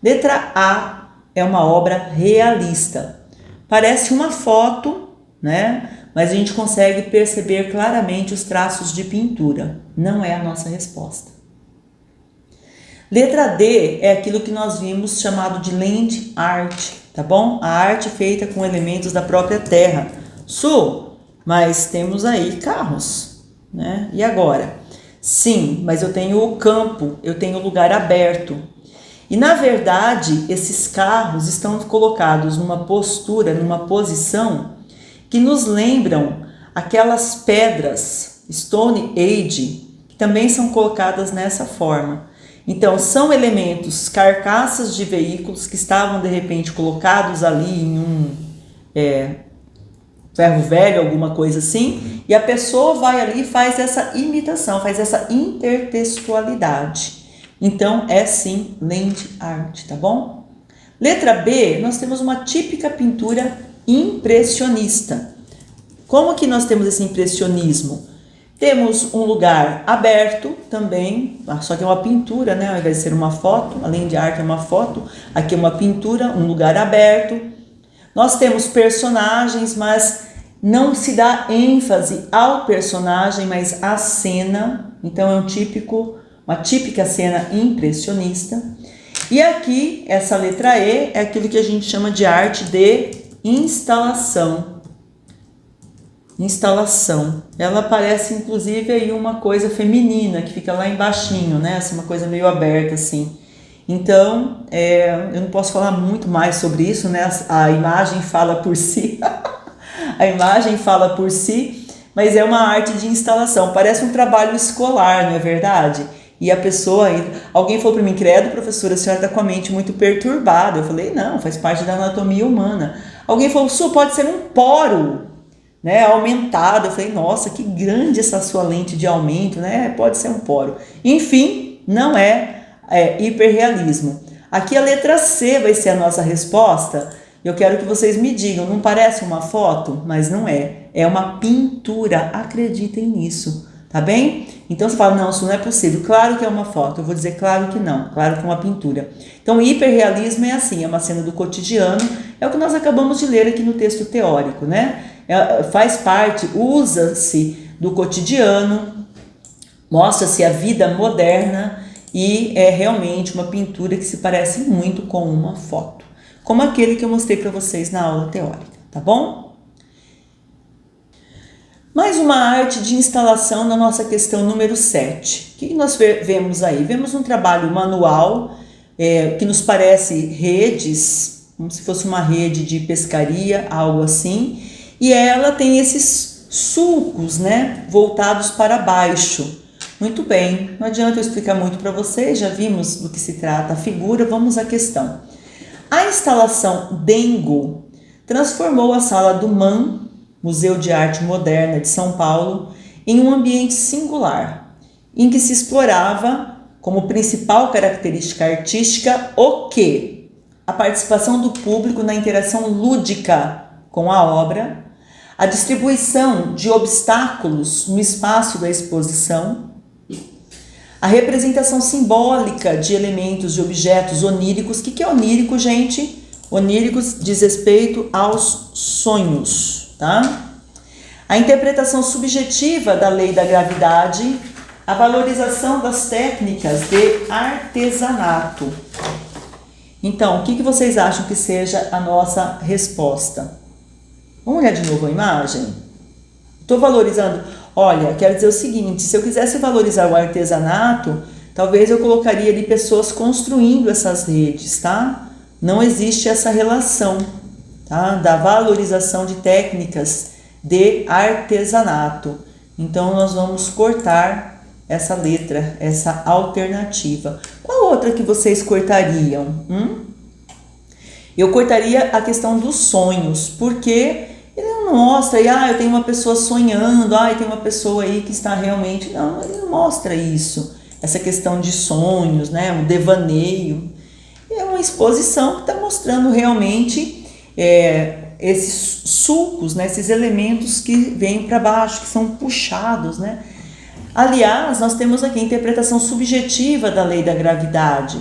Letra A é uma obra realista. Parece uma foto, né? Mas a gente consegue perceber claramente os traços de pintura. Não é a nossa resposta. Letra D é aquilo que nós vimos chamado de land art, tá bom? A arte feita com elementos da própria terra. Mas temos aí carros, né? E agora? Sim, mas eu tenho o campo, eu tenho o lugar aberto. E na verdade, esses carros estão colocados numa postura, numa posição que nos lembram aquelas pedras Stone Age, que também são colocadas nessa forma. Então, são elementos, carcaças de veículos que estavam de repente colocados ali em um ferro velho, alguma coisa assim, e a pessoa vai ali e faz essa imitação, faz essa intertextualidade. Então, é sim land art, tá bom? Letra B, nós temos uma típica pintura impressionista. Como que nós temos esse impressionismo? Temos um lugar aberto também, só que é uma pintura, né? Ao invés de ser uma foto, além de arte é uma foto, aqui é uma pintura, um lugar aberto. Nós temos personagens, mas não se dá ênfase ao personagem, mas à cena. Então é uma típica cena impressionista. E aqui, essa letra E é aquilo que a gente chama de arte de instalação. Ela parece inclusive aí uma coisa feminina que fica lá embaixinho, né? Assim, uma coisa meio aberta assim. Então, eu não posso falar muito mais sobre isso, né? A imagem fala por si. A imagem fala por si, mas é uma arte de instalação. Parece um trabalho escolar, não é verdade? E a pessoa, alguém falou para mim, credo, professora, a senhora está com a mente muito perturbada. Eu falei, não, faz parte da anatomia humana. Alguém falou, pode ser um poro, né, aumentado. Eu falei, nossa, que grande essa sua lente de aumento, né? Pode ser um poro. Enfim, não é hiperrealismo. Aqui a letra C vai ser a nossa resposta. Eu quero que vocês me digam, não parece uma foto? Mas não é. É uma pintura, acreditem nisso, tá bem? Então você fala, não, isso não é possível. Claro que é uma foto. Eu vou dizer claro que não, claro que é uma pintura. Então hiperrealismo é assim, é uma cena do cotidiano, é o que nós acabamos de ler aqui no texto teórico, né? Faz parte, usa-se do cotidiano, mostra-se a vida moderna e é realmente uma pintura que se parece muito com uma foto, como aquele que eu mostrei para vocês na aula teórica, tá bom? Mais uma arte de instalação na nossa questão número 7. O que nós vemos aí? Vemos um trabalho manual que nos parece redes, como se fosse uma rede de pescaria, algo assim, e ela tem esses sulcos, né, voltados para baixo. Muito bem, não adianta eu explicar muito para vocês, já vimos do que se trata a figura, vamos à questão. A instalação Dengo transformou a sala do MAM, Museu de Arte Moderna de São Paulo, em um ambiente singular, em que se explorava como principal característica artística o quê? A participação do público na interação lúdica com a obra, a distribuição de obstáculos no espaço da exposição, a representação simbólica de elementos e objetos oníricos. O que é onírico, gente? Oníricos diz respeito aos sonhos, tá? A interpretação subjetiva da lei da gravidade, a valorização das técnicas de artesanato. Então, o que vocês acham que seja a nossa resposta? Vamos olhar de novo a imagem? Estou valorizando. Olha, quero dizer o seguinte, se eu quisesse valorizar o artesanato, talvez eu colocaria ali pessoas construindo essas redes, tá? Não existe essa relação, tá? Da valorização de técnicas de artesanato. Então, nós vamos cortar essa letra, essa alternativa. Qual outra que vocês cortariam? Eu cortaria a questão dos sonhos, porque ele não mostra, eu tenho uma pessoa sonhando, tem uma pessoa aí que está realmente... Não, ele não mostra isso, essa questão de sonhos, né, um devaneio. É uma exposição que está mostrando realmente esses sulcos, né, esses elementos que vêm para baixo, que são puxados, né. Aliás, nós temos aqui a interpretação subjetiva da lei da gravidade.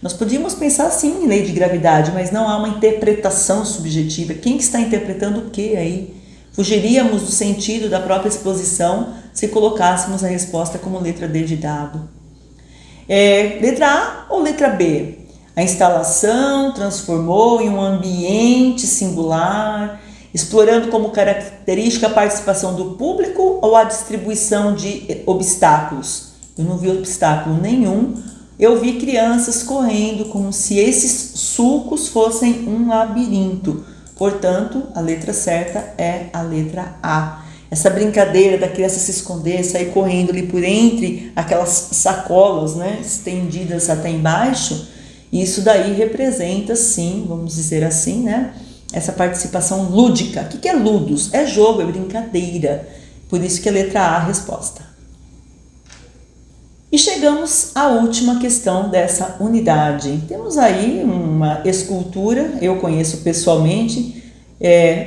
Nós podíamos pensar sim em lei de gravidade, mas não há uma interpretação subjetiva. Quem que está interpretando o que aí? Fugiríamos do sentido da própria exposição se colocássemos a resposta como letra D de dado. Letra A ou letra B? A instalação transformou em um ambiente singular, explorando como característica a participação do público ou a distribuição de obstáculos? Eu não vi obstáculo nenhum, eu vi crianças correndo como se esses sulcos fossem um labirinto. Portanto, a letra certa é a letra A. Essa brincadeira da criança se esconder, sair correndo ali por entre aquelas sacolas, né, estendidas até embaixo, isso daí representa, sim, vamos dizer assim, né, essa participação lúdica. O que é ludus? É jogo, é brincadeira. Por isso que é letra A a resposta. E chegamos à última questão dessa unidade. Temos aí uma escultura, eu conheço pessoalmente,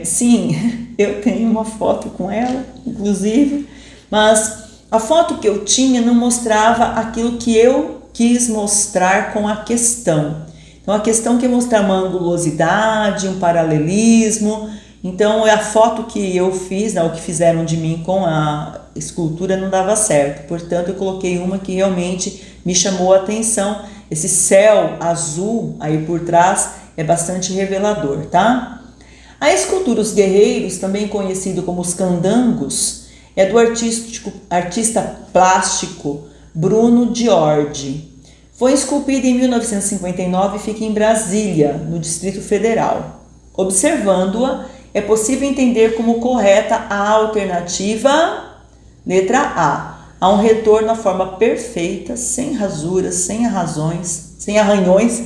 sim, eu tenho uma foto com ela, inclusive, mas a foto que eu tinha não mostrava aquilo que eu quis mostrar com a questão. Então a questão quer mostrar uma angulosidade, um paralelismo. Então a foto que eu fiz, o que fizeram de mim com a escultura não dava certo. Portanto, eu coloquei uma que realmente me chamou a atenção. Esse céu azul aí por trás é bastante revelador, tá? A escultura Os Guerreiros, também conhecido como os Candangos, é do artista plástico Bruno Giorgi. Foi esculpida em 1959 e fica em Brasília, no Distrito Federal. Observando-a, é possível entender como correta a alternativa letra A. Há um retorno à forma perfeita, sem rasuras, sem arranhões,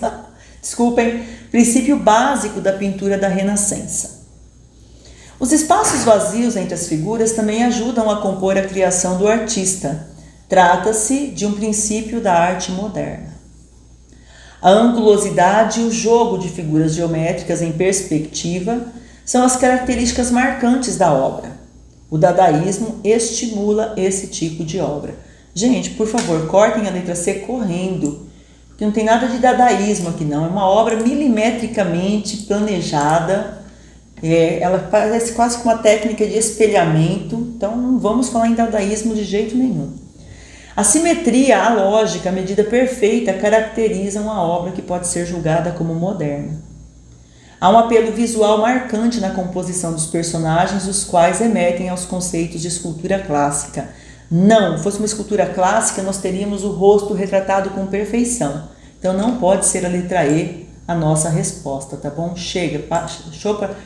desculpem, princípio básico da pintura da Renascença. Os espaços vazios entre as figuras também ajudam a compor a criação do artista. Trata-se de um princípio da arte moderna. A angulosidade e o jogo de figuras geométricas em perspectiva são as características marcantes da obra. O dadaísmo estimula esse tipo de obra. Gente, por favor, cortem a letra C correndo, porque não tem nada de dadaísmo aqui não. É uma obra milimetricamente planejada. Ela parece quase com uma técnica de espelhamento, então não vamos falar em dadaísmo de jeito nenhum. A simetria, a lógica, a medida perfeita caracterizam a obra que pode ser julgada como moderna. Há um apelo visual marcante na composição dos personagens, os quais remetem aos conceitos de escultura clássica. Não, fosse uma escultura clássica, nós teríamos o rosto retratado com perfeição. Então não pode ser a letra E a nossa resposta, tá bom? Chega,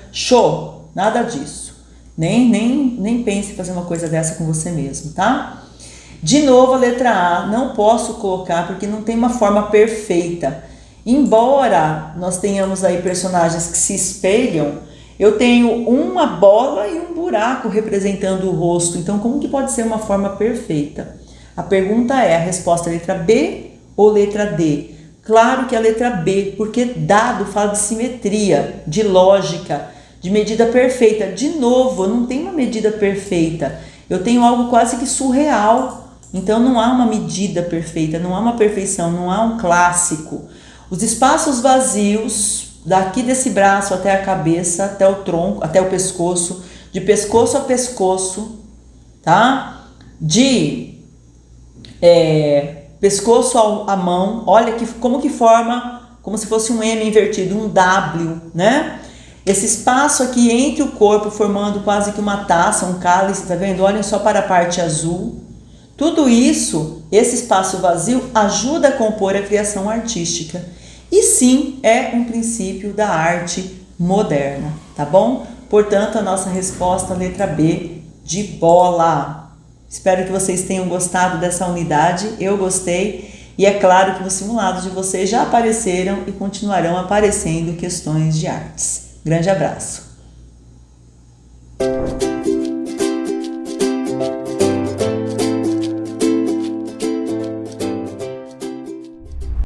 show, nada disso. Nem pense em fazer uma coisa dessa com você mesmo, tá? De novo, a letra A não posso colocar porque não tem uma forma perfeita. Embora nós tenhamos aí personagens que se espelham, eu tenho uma bola e um buraco representando o rosto. Então, como que pode ser uma forma perfeita? A pergunta é, a resposta é letra B ou letra D? Claro que é a letra B, porque dado fala de simetria, de lógica, de medida perfeita. De novo, eu não tenho uma medida perfeita. Eu tenho algo quase que surreal. Então, não há uma medida perfeita, não há uma perfeição, não há um clássico. Os espaços vazios, daqui desse braço até a cabeça, até o tronco, até o pescoço, de pescoço a pescoço, tá? De pescoço à mão, olha como que forma, como se fosse um M invertido, um W, né? Esse espaço aqui entre o corpo, formando quase que uma taça, um cálice, tá vendo? Olhem só para a parte azul. Tudo isso, esse espaço vazio, ajuda a compor a criação artística. E sim, é um princípio da arte moderna, tá bom? Portanto, a nossa resposta, letra B, de bola. Espero que vocês tenham gostado dessa unidade, eu gostei. E é claro que nos simulados de vocês já apareceram e continuarão aparecendo questões de artes. Grande abraço!